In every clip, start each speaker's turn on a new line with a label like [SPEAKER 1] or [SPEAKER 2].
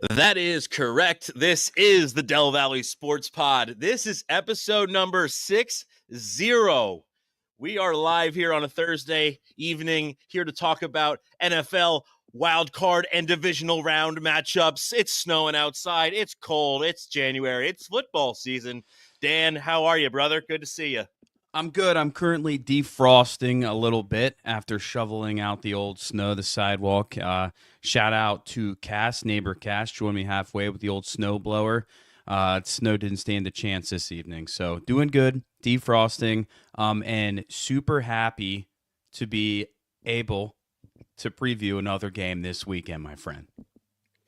[SPEAKER 1] That is correct. This is the DelValley Sports Pod. This is episode number 60. We are live here on a Thursday evening, here to talk about NFL wild card and divisional round matchups. It's snowing outside. It's cold. It's January. It's football season. Dan, how are you, brother? Good to see you.
[SPEAKER 2] I'm good. I'm currently defrosting a little bit after shoveling out the old snow, the sidewalk. Shout out to Cass, neighbor Cass, joined me halfway with the old snow blower. Snow didn't stand a chance this evening, so doing good, defrosting, and super happy to be able to preview another game this weekend, my friend.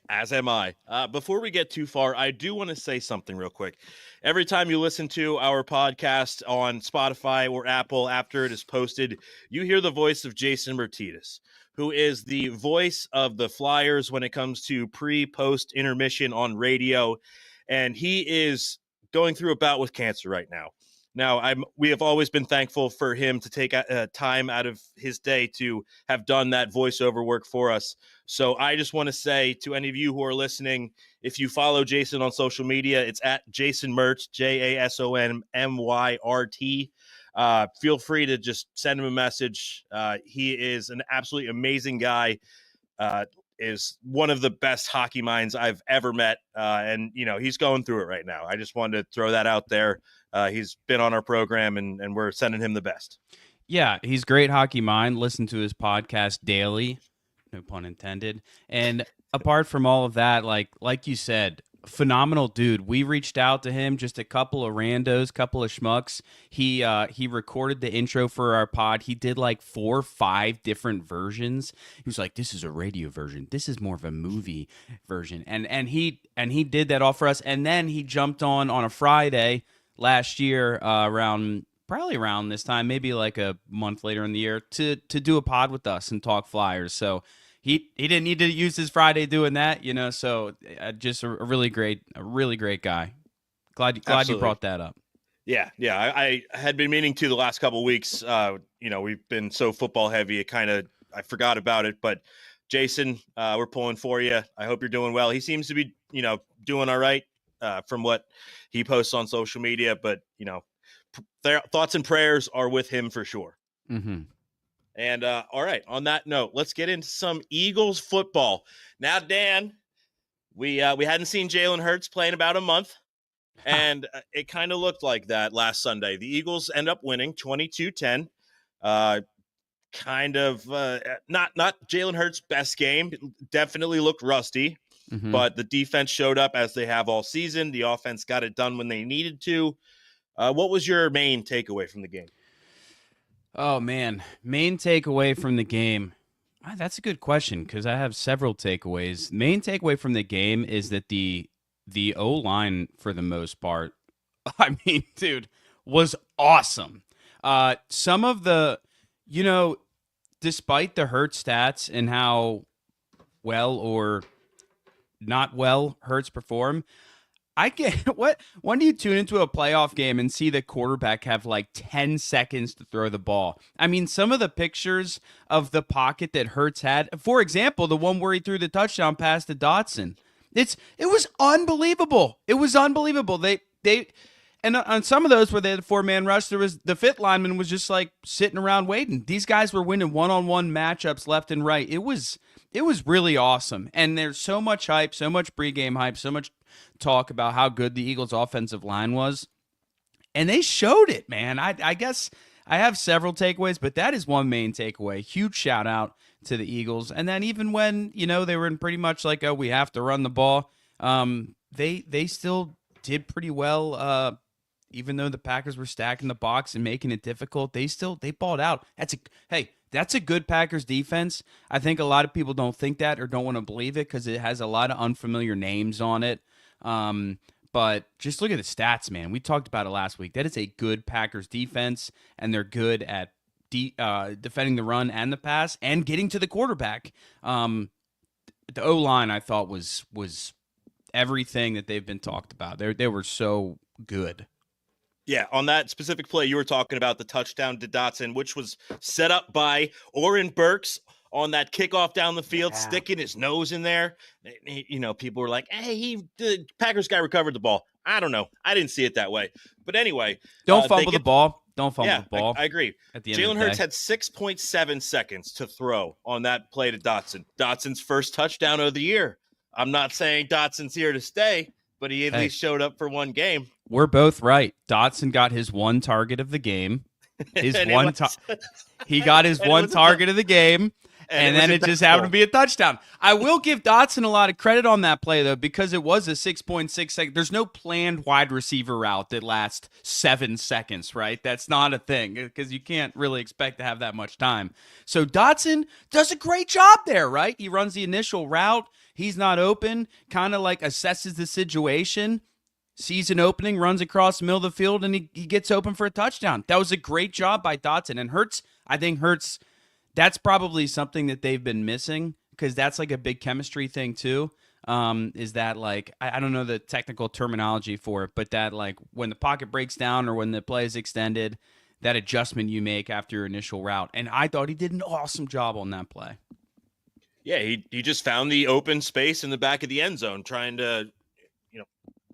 [SPEAKER 1] As am I. Before we get too far, I do want to say something real quick. Every time you listen to our podcast on Spotify or Apple after it is posted, you hear the voice of Jason Martinez, who is the voice of the Flyers when it comes to pre-post intermission on radio. And he is going through a bout with cancer right now. Now, we have always been thankful for him to take time out of his day to have done that voiceover work for us. So I just want to say to any of you who are listening, if you follow Jason on social media, it's at Jason Myrt, JASONMYRT. Feel free to just send him a message. He is an absolutely amazing guy. Is one of the best hockey minds I've ever met. And, you know, he's going through it right now. I just wanted to throw that out there. He's been on our program, and we're sending him the best.
[SPEAKER 2] Yeah, he's great hockey mind. Listen to his podcast daily, no pun intended. And apart from all of that, like you said, phenomenal dude. We reached out to him, just a couple of randos, couple of schmucks. He recorded the intro for our pod. He did like 4 or 5 different versions. He was like, "This is a radio version. This is more of a movie version." And he did that all for us. And then he jumped on a Friday last year, probably around this time, maybe like a month later in the year, to do a pod with us and talk Flyers. So he didn't need to use his Friday doing that, you know. So just a really great guy. Glad you brought that up.
[SPEAKER 1] Yeah. I had been meaning to the last couple of weeks. We've been so football heavy, I forgot about it. But Jason, we're pulling for you. I hope you're doing well. He seems to be, doing all right from what he posts on social media. But their thoughts and prayers are with him for sure.
[SPEAKER 2] Mm-hmm.
[SPEAKER 1] And all right, on that note, let's get into some Eagles football. Now, Dan, we hadn't seen Jalen Hurts play in about a month, and it kind of looked like that last Sunday. The Eagles end up winning 22-10. Not Jalen Hurts' best game. Definitely looked rusty, but the defense showed up as they have all season. The offense got it done when they needed to. What was your main takeaway from the game?
[SPEAKER 2] Oh, man. Main takeaway from the game. That's a good question because I have several takeaways. Main takeaway from the game is that the O-line, for the most part, I mean, dude, was awesome. Some of the, despite the Hurts stats and how well or not well Hurts perform, I get when do you tune into a playoff game and see the quarterback have like 10 seconds to throw the ball? I mean, some of the pictures of the pocket that Hurts had, for example, the one where he threw the touchdown pass to Dotson. It was unbelievable. It was unbelievable. And on some of those where they had a 4-man rush, there was the 5th lineman was just like sitting around waiting. These guys were winning one-on-one matchups left and right. It was really awesome. And there's so much hype, so much pregame hype, so much talk about how good the Eagles' offensive line was. And they showed it, man. I guess I have several takeaways, but that is one main takeaway. Huge shout out to the Eagles. And then even when, they were in pretty much like, we have to run the ball, they still did pretty well. Even though the Packers were stacking the box and making it difficult, they balled out. That's a good Packers defense. I think a lot of people don't think that or don't want to believe it because it has a lot of unfamiliar names on it. But just look at the stats, man. We talked about it last week. That is a good Packers defense, and they're good at defending the run and the pass and getting to the quarterback. The O-line, I thought, was everything that they've been talked about. They were so good.
[SPEAKER 1] Yeah, on that specific play, you were talking about the touchdown to Dotson, which was set up by Oren Burks on that kickoff down the field,
[SPEAKER 2] Yeah.
[SPEAKER 1] sticking his nose in there. People were like, hey, the Packers guy recovered the ball. I don't know. I didn't see it that way. But anyway,
[SPEAKER 2] Don't fumble the ball. Don't fumble the ball.
[SPEAKER 1] I agree.
[SPEAKER 2] At the end of
[SPEAKER 1] Jalen
[SPEAKER 2] the
[SPEAKER 1] Hurts
[SPEAKER 2] day.
[SPEAKER 1] had 6.7 seconds to throw on that play to Dotson. Dotson's first touchdown of the year. I'm not saying Dotson's here to stay, but he at least showed up for one game.
[SPEAKER 2] We're both right. Dotson got his one target of the game. He got his one target of the game, and then it just happened to be a touchdown. I will give Dotson a lot of credit on that play, though, because it was a 6.6 second. There's no planned wide receiver route that lasts 7 seconds, right? That's not a thing because you can't really expect to have that much time. So Dotson does a great job there, right? He runs the initial route. He's not open, kind of like assesses the situation, sees an opening, runs across the middle of the field, and he gets open for a touchdown. That was a great job by Dotson. And Hurts, I think Hurts, that's probably something that they've been missing because that's like a big chemistry thing too. Is that like, I don't know the technical terminology for it, but that like when the pocket breaks down or when the play is extended, that adjustment you make after your initial route. And I thought he did an awesome job on that play.
[SPEAKER 1] Yeah, he just found the open space in the back of the end zone, trying to,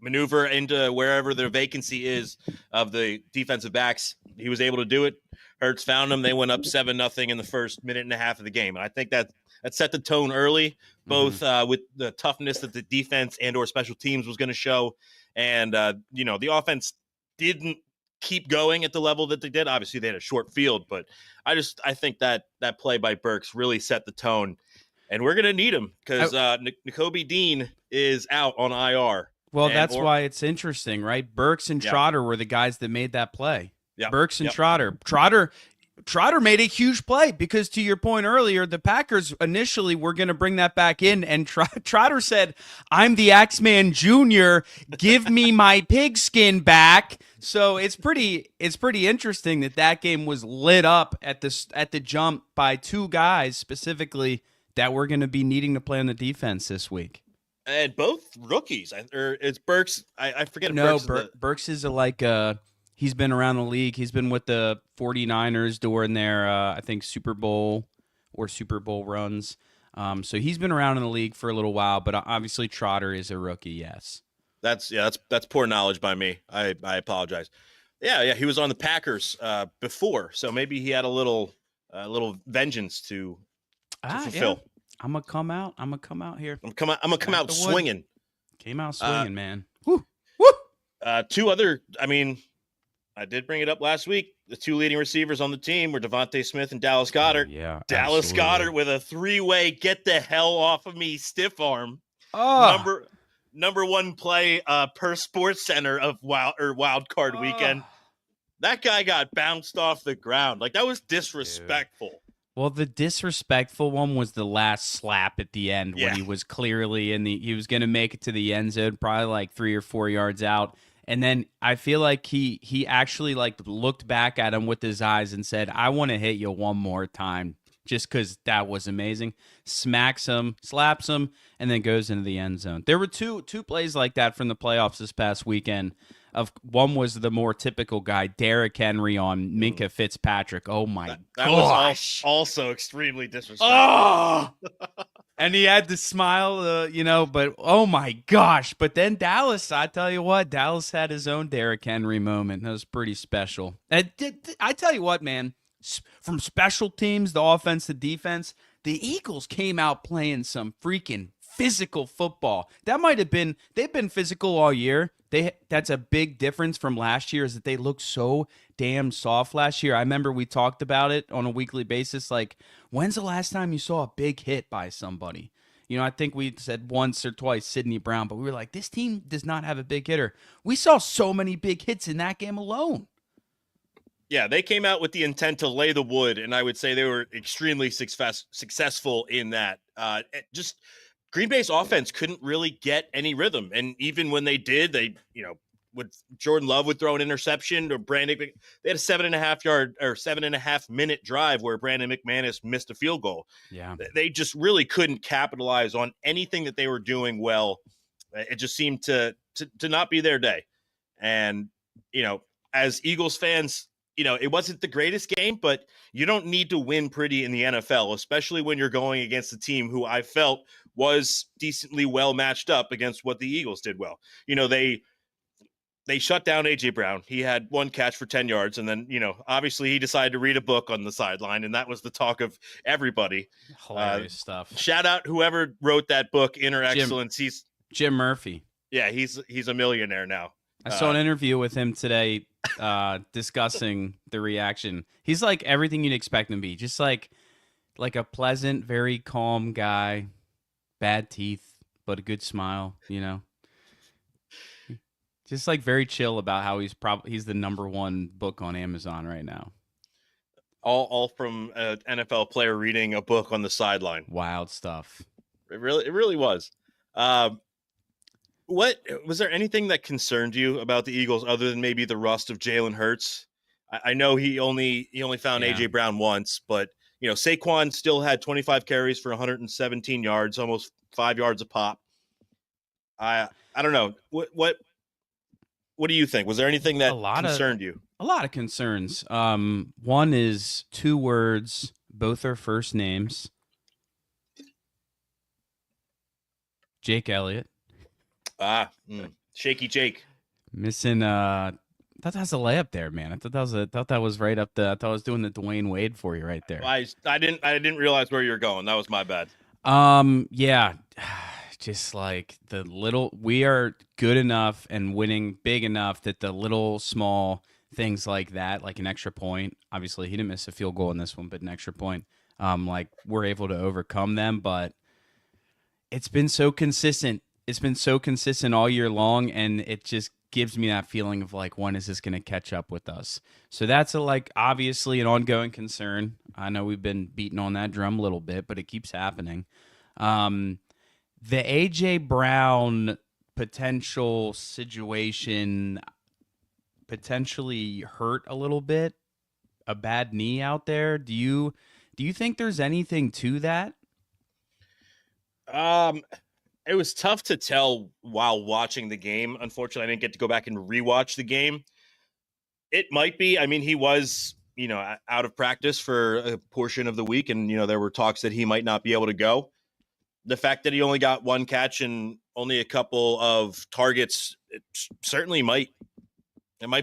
[SPEAKER 1] maneuver into wherever the vacancy is of the defensive backs. He was able to do it. Hurts found them. They went up 7-0 in the first minute and a half of the game. And I think that set the tone early, both with the toughness that the defense and or special teams was going to show. And, the offense didn't keep going at the level that they did. Obviously, they had a short field, but I think that play by Burks really set the tone. And we're going to need him because Nakobe Dean is out on IR.
[SPEAKER 2] Well, that's why it's interesting, right? Burks and Trotter were the guys that made that play.
[SPEAKER 1] Yep.
[SPEAKER 2] Burks and Trotter. Trotter made a huge play because, to your point earlier, the Packers initially were going to bring that back in, and Trotter said, "I'm the Axeman Jr. Give me my pigskin back." So it's pretty interesting that game was lit up at the jump by two guys specifically that we're going to be needing to play on the defense this week.
[SPEAKER 1] And both rookies. It's Burks. I forget.
[SPEAKER 2] No, Burks is he's been around the league. He's been with the 49ers during their, I think, Super Bowl runs. So he's been around in the league for a little while, but obviously Trotter is a rookie, yes.
[SPEAKER 1] That's poor knowledge by me. I apologize. Yeah, he was on the Packers before, so maybe he had a little vengeance to fulfill.
[SPEAKER 2] Yeah. I'm gonna come out here.
[SPEAKER 1] I'm gonna come out swinging.
[SPEAKER 2] Came out swinging, man. Woo.
[SPEAKER 1] Two other. I mean, I did bring it up last week. The two leading receivers on the team were Devontae Smith and Dallas Goedert.
[SPEAKER 2] Yeah,
[SPEAKER 1] Dallas Goedert with a 3-way get the hell off of me stiff arm.
[SPEAKER 2] Oh.
[SPEAKER 1] Number one play per Sports Center of wild card weekend. That guy got bounced off the ground. Like, that was disrespectful.
[SPEAKER 2] Dude. Well, the disrespectful one was the last slap at the end when he was clearly he was going to make it to the end zone, probably like 3 or 4 yards out. And then I feel like he actually like looked back at him with his eyes and said, "I want to hit you one more time," just because that was amazing. Smacks him, slaps him, and then goes into the end zone. There were two plays like that from the playoffs this past weekend. One was the more typical guy, Derrick Henry on Minkah Fitzpatrick. Oh my gosh.
[SPEAKER 1] That was also extremely disrespectful.
[SPEAKER 2] Oh! And he had to smile, but oh my gosh. But then Dallas, I tell you what, Dallas had his own Derrick Henry moment. That was pretty special. And I tell you what, man, from special teams, the offense, the defense, the Eagles came out playing some freaking physical football. That might have been, they've been physical all year. That's a big difference from last year, is that they looked so damn soft last year. I remember we talked about it on a weekly basis. Like, when's the last time you saw a big hit by somebody? I think we said once or twice Sidney Brown, but we were like, this team does not have a big hitter. We saw so many big hits in that game alone.
[SPEAKER 1] Yeah, they came out with the intent to lay the wood, and I would say they were extremely successful in that. Green Bay's offense couldn't really get any rhythm. And even when they did, with Jordan Love would throw an interception, or they had a 7.5 minute drive where Brandon McManus missed a field goal.
[SPEAKER 2] Yeah.
[SPEAKER 1] They just really couldn't capitalize on anything that they were doing well. It just seemed to not be their day. And, as Eagles fans, it wasn't the greatest game, but you don't need to win pretty in the NFL, especially when you're going against a team who I felt was decently well matched up against what the Eagles did well. They shut down A.J. Brown. He had one catch for 10 yards, and then, obviously he decided to read a book on the sideline, and that was the talk of everybody.
[SPEAKER 2] Hilarious stuff.
[SPEAKER 1] Shout out whoever wrote that book, Inner Excellence. He's
[SPEAKER 2] Jim Murphy.
[SPEAKER 1] Yeah, he's a millionaire now.
[SPEAKER 2] I saw an interview with him today discussing the reaction. He's like everything you'd expect him to be. Just like a pleasant, very calm guy, bad teeth, but a good smile, Just like very chill about how he's the number one book on Amazon right now.
[SPEAKER 1] All from an NFL player reading a book on the sideline.
[SPEAKER 2] Wild stuff.
[SPEAKER 1] It really was. What was there anything that concerned you about the Eagles other than maybe the rust of Jalen Hurts? I know he only found AJ Brown once, but Saquon still had 25 carries for 117 yards, almost 5 yards a pop. I don't know. What do you think? Was there anything that concerned you?
[SPEAKER 2] A lot of concerns. One is 2 words, both are first names. Jake Elliott.
[SPEAKER 1] Shaky Jake.
[SPEAKER 2] Missing I thought that was a layup there, man. I thought that was right up the I thought I was doing the Dwayne Wade for you right there.
[SPEAKER 1] I didn't realize where you were going. That was my bad.
[SPEAKER 2] Yeah. Just like we are good enough and winning big enough that the little small things like that, like an extra point, obviously he didn't miss a field goal in this one, but an extra point, like we're able to overcome them. But it's been so consistent. It's been so consistent all year long, and it just gives me that feeling of like, when is this going to catch up with us? So that's obviously an ongoing concern. I know we've been beating on that drum a little bit, but it keeps happening. The A.J. Brown potential situation potentially hurt a little bit, a bad knee out there. Do you think there's anything to that?
[SPEAKER 1] It was tough to tell while watching the game. Unfortunately, I didn't get to go back and rewatch the game. It might be. I mean, he was, out of practice for a portion of the week, and, there were talks that he might not be able to go. The fact that he only got one catch and only a couple of targets, it certainly might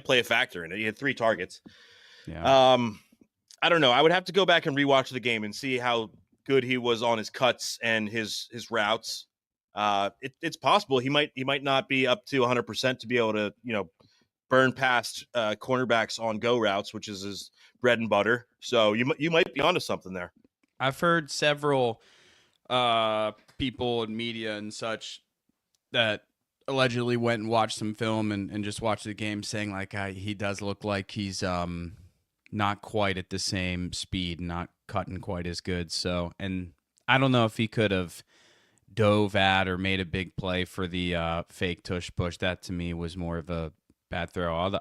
[SPEAKER 1] play a factor in it. He had 3 targets.
[SPEAKER 2] Yeah.
[SPEAKER 1] I don't know. I would have to go back and rewatch the game and see how good he was on his cuts and his routes. It's possible he might not be up to 100% to be able to, burn past cornerbacks on go routes, which is his bread and butter. So you might be onto something there.
[SPEAKER 2] I've heard several people in media and such that allegedly went and watched some film and just watched the game, saying like he does look like he's not quite at the same speed, not cutting quite as good. So, and I don't know if he could have dove at or made a big play for the fake tush push. That to me was more of a bad throw.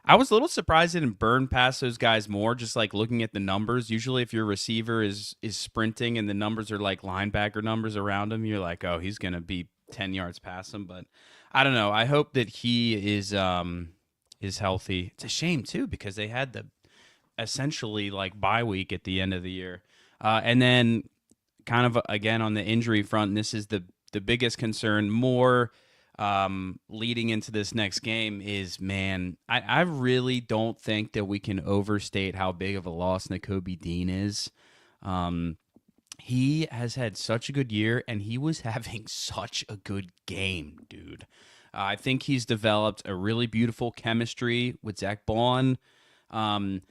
[SPEAKER 2] I was a little surprised it didn't burn past those guys more, just like looking at the numbers. Usually if your receiver is sprinting and the numbers are like linebacker numbers around him, you're like, oh, he's going to be 10 yards past him. But I don't know. I hope that he is healthy. It's a shame, too, because they had the essentially like bye week at the end of the year. And then kind of, again, on the injury front, and this is the biggest concern, more leading into this next game is, man, I really don't think that we can overstate how big of a loss Nakobe Dean is. He has had such a good year, and he was having such a good game, dude. I think he's developed a really beautiful chemistry with Zach Bond, and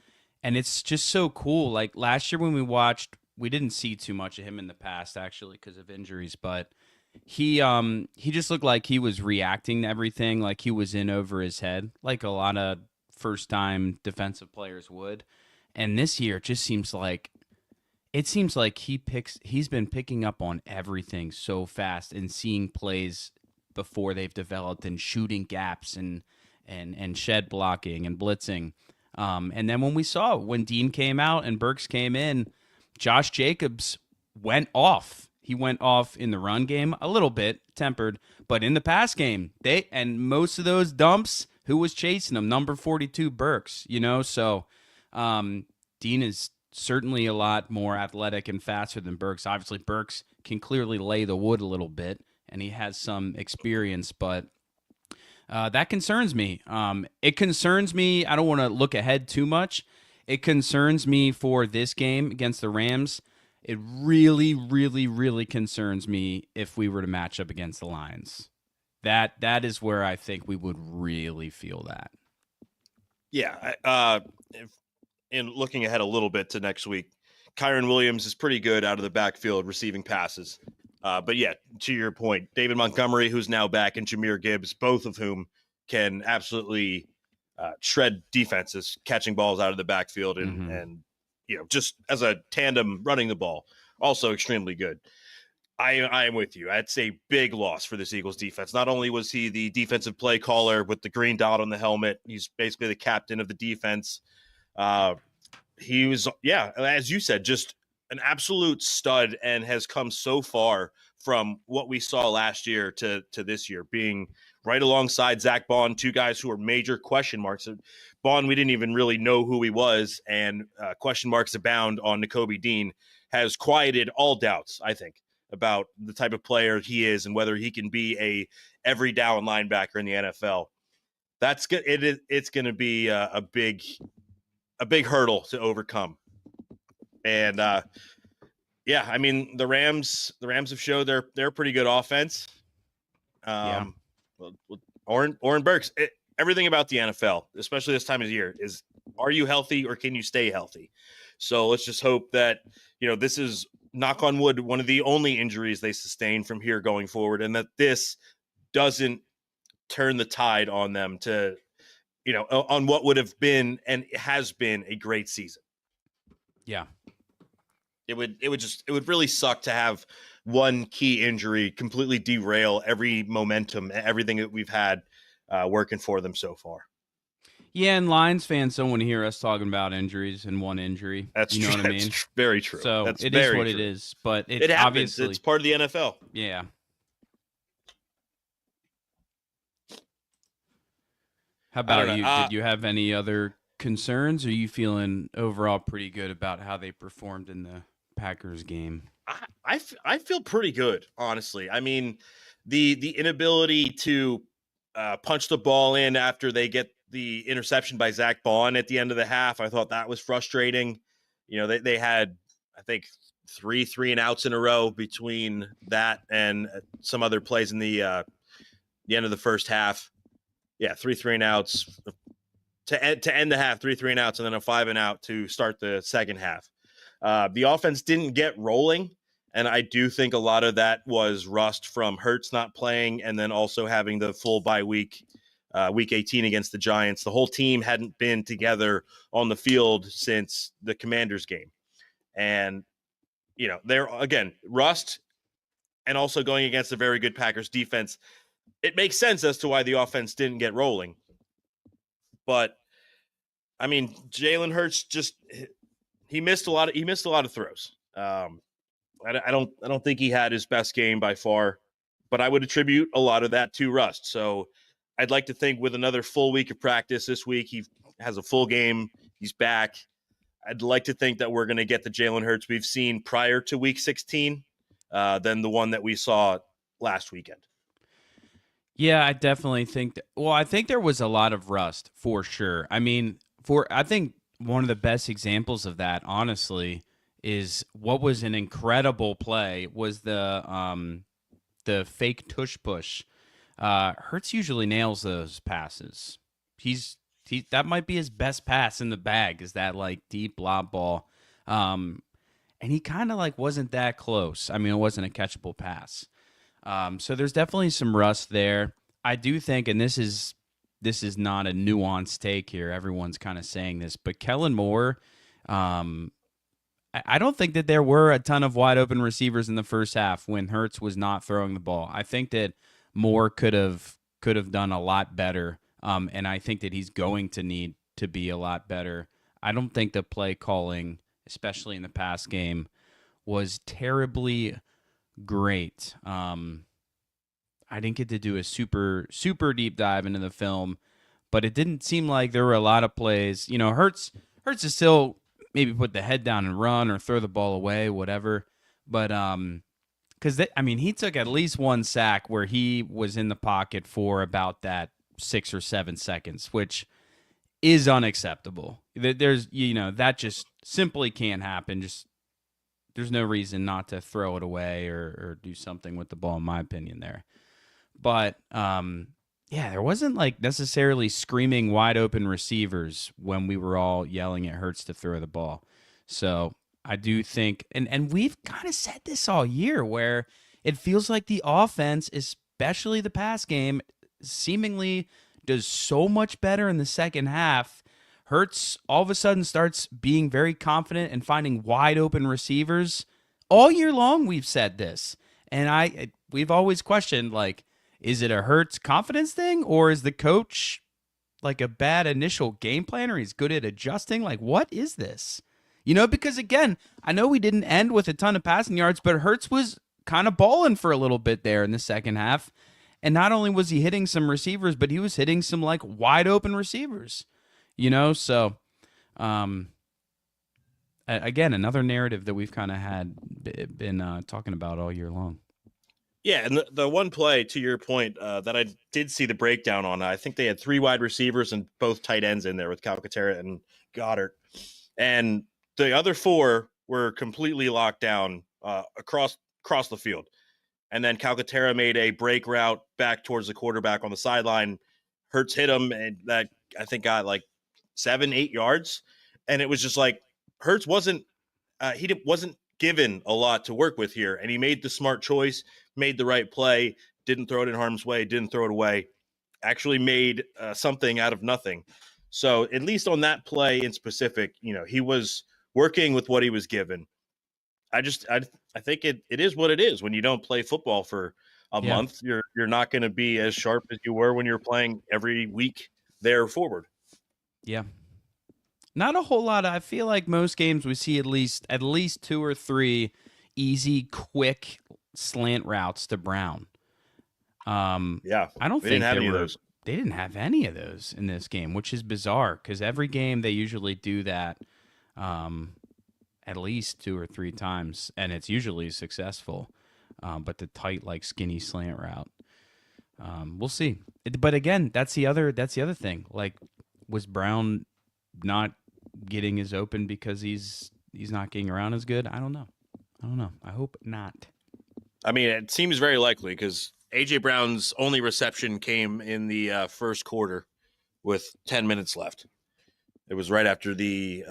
[SPEAKER 2] it's just so cool. Like last year when we watched, we didn't see too much of him in the past, actually, because of injuries, but he just looked like he was reacting to everything, like he was in over his head, like a lot of first-time defensive players would. And this year, it just seems like he's been picking up on everything so fast and seeing plays before they've developed and shooting gaps and shed blocking and blitzing. And then when Dean came out and Burks came in, Josh Jacobs went off. He went off in the run game a little bit, tempered, but in the pass game, and most of those dumps, who was chasing him? Number 42, Burks, So Dean is certainly a lot more athletic and faster than Burks. Obviously, Burks can clearly lay the wood a little bit, and he has some experience, but that concerns me. It concerns me. I don't want to look ahead too much. It concerns me for this game against the Rams. It really, really, really concerns me if we were to match up against the Lions. That is where I think we would really feel that.
[SPEAKER 1] Yeah. In looking ahead a little bit to next week, Kyron Williams is pretty good out of the backfield receiving passes. But yeah, to your point, David Montgomery, who's now back, and Jahmyr Gibbs, both of whom can absolutely shred defenses, catching balls out of the backfield and just as a tandem running the ball, also extremely good. I am with you. That's a big loss for this Eagles defense. Not only was he the defensive play caller with the green dot on the helmet, he's basically the captain of the defense. He was, as you said, just an absolute stud and has come so far from what we saw last year to this year, being right alongside Zach Bond, two guys who are major question marks. Bond, we didn't even really know who he was, and question marks abound on Nakobe Dean has quieted all doubts, I think, about the type of player he is and whether he can be a every down linebacker in the NFL. That's good. It's going to be a big hurdle to overcome. And I mean, the Rams have showed they're a pretty good offense. Oren Burks, everything about the NFL, especially this time of year, is are you healthy or can you stay healthy? So let's just hope that, this is, knock on wood, one of the only injuries they sustain from here going forward, and that this doesn't turn the tide on them to, on what would have been and has been a great season.
[SPEAKER 2] Yeah.
[SPEAKER 1] It would really suck to have one key injury completely derail every momentum, everything that we've had working for them so far.
[SPEAKER 2] Yeah, and Lions fans don't want to hear us talking about injuries and one injury.
[SPEAKER 1] That's
[SPEAKER 2] you know
[SPEAKER 1] true.
[SPEAKER 2] what I mean?
[SPEAKER 1] That's very true.
[SPEAKER 2] So
[SPEAKER 1] that's
[SPEAKER 2] it
[SPEAKER 1] very
[SPEAKER 2] is what
[SPEAKER 1] true.
[SPEAKER 2] it is. But
[SPEAKER 1] it happens.
[SPEAKER 2] Obviously,
[SPEAKER 1] it's part of the NFL.
[SPEAKER 2] Yeah. How about you? Did you have any other concerns? Or are you feeling overall pretty good about how they performed in the Packers game?
[SPEAKER 1] I feel pretty good, honestly. I mean, the inability to punch the ball in after they get the interception by Zach Bond at the end of the half, I thought that was frustrating. They had, I think, three and outs in a row between that and some other plays in the end of the first half. Yeah, three and outs to end the half, 3 and outs, and then a 5 and out to start the second half. The offense didn't get rolling, and I do think a lot of that was rust from Hurts not playing, and then also having the full bye week, week 18 against the Giants. The whole team hadn't been together on the field since the Commanders game, and they're again rust, and also going against a very good Packers defense. It makes sense as to why the offense didn't get rolling. But I mean, Jalen Hurts he missed a lot of throws. I don't think he had his best game by far, but I would attribute a lot of that to rust. So I'd like to think with another full week of practice this week, he has a full game. He's back. I'd like to think that we're going to get the Jalen Hurts we've seen prior to week 16 than the one that we saw last weekend.
[SPEAKER 2] Yeah, I definitely think that. Well, I think there was a lot of rust for sure. I mean, I think one of the best examples of that, honestly, is what was an incredible play was the fake tush push. Hurts usually nails those passes. That might be his best pass in the bag, is that like deep lob ball. And he kind of like wasn't that close. I mean, it wasn't a catchable pass. So there's definitely some rust there. I do think, and this is not a nuanced take here. Everyone's kind of saying this, but Kellen Moore, I don't think that there were a ton of wide open receivers in the first half when Hurts was not throwing the ball. I think that Moore could have done a lot better, and I think that he's going to need to be a lot better. I don't think the play calling, especially in the pass game, was terribly great. I didn't get to do a super deep dive into the film, but it didn't seem like there were a lot of plays. Hurts Hurts to still maybe put the head down and run or throw the ball away, whatever. But because he took at least one sack where he was in the pocket for about that 6 or 7 seconds, which is unacceptable. There's that just simply can't happen. Just there's no reason not to throw it away or do something with the ball, in my opinion there. But there wasn't like necessarily screaming wide open receivers when we were all yelling at Hurts to throw the ball. So I do think, and we've kind of said this all year, where it feels like the offense, especially the pass game, seemingly does so much better in the second half. Hurts all of a sudden starts being very confident and finding wide open receivers. All year long we've said this. And we've always questioned, like, is it a Hurts confidence thing, or is the coach like a bad initial game plan, or he's good at adjusting? Like, what is this? Because again, I know we didn't end with a ton of passing yards, but Hurts was kind of balling for a little bit there in the second half. And not only was he hitting some receivers, but he was hitting some like wide open receivers, So, again, another narrative that we've kind of been talking about all year long.
[SPEAKER 1] Yeah, and the one play, to your point, that I did see the breakdown on, I think they had 3 wide receivers and both tight ends in there with Calcaterra and Goddard. And the other 4 were completely locked down across the field. And then Calcaterra made a break route back towards the quarterback on the sideline. Hurts hit him, and that, I think, got like 7-8 yards. And it was just like Hurts wasn't given a lot to work with here, and he made the smart choice, made the right play, didn't throw it in harm's way, didn't throw it away, actually made something out of nothing. So at least on that play in specific, he was working with what he was given. I think it is what it is. When you don't play football for a month, you're not going to be as sharp as you were when you're playing every week there forward.
[SPEAKER 2] Yeah. Not a whole lot. I feel like most games we see at least 2 or 3 easy, quick slant routes to Brown.
[SPEAKER 1] I
[SPEAKER 2] don't think
[SPEAKER 1] didn't have any of those.
[SPEAKER 2] They didn't have any of those in this game, which is bizarre because every game they usually do that at least 2 or 3 times, and it's usually successful. But the tight, like skinny slant route, we'll see. But again, that's the other thing. Like, was Brown not getting as open because he's not getting around as good? I don't know. I hope not.
[SPEAKER 1] I mean, it seems very likely because A.J. Brown's only reception came in the first quarter with 10 minutes left. It was right after the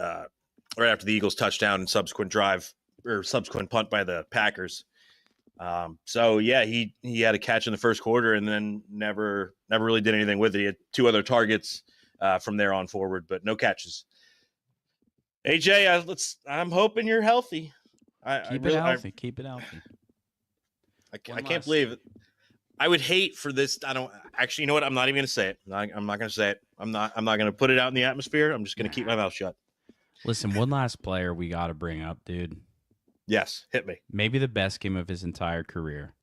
[SPEAKER 1] Eagles touchdown and subsequent punt by the Packers. So yeah, he had a catch in the first quarter and then never really did anything with it. He had 2 other targets from there on forward, but no catches. AJ, I'm hoping you're healthy.
[SPEAKER 2] Keep it healthy.
[SPEAKER 1] I can't believe it. I would hate for this. I don't actually. You know what? I'm not even going to say it. I'm not going to say it. I'm not going to put it out in the atmosphere. I'm just going to keep my mouth shut.
[SPEAKER 2] Listen, one last player we got to bring up, dude.
[SPEAKER 1] Yes, hit me.
[SPEAKER 2] Maybe the best game of his entire career,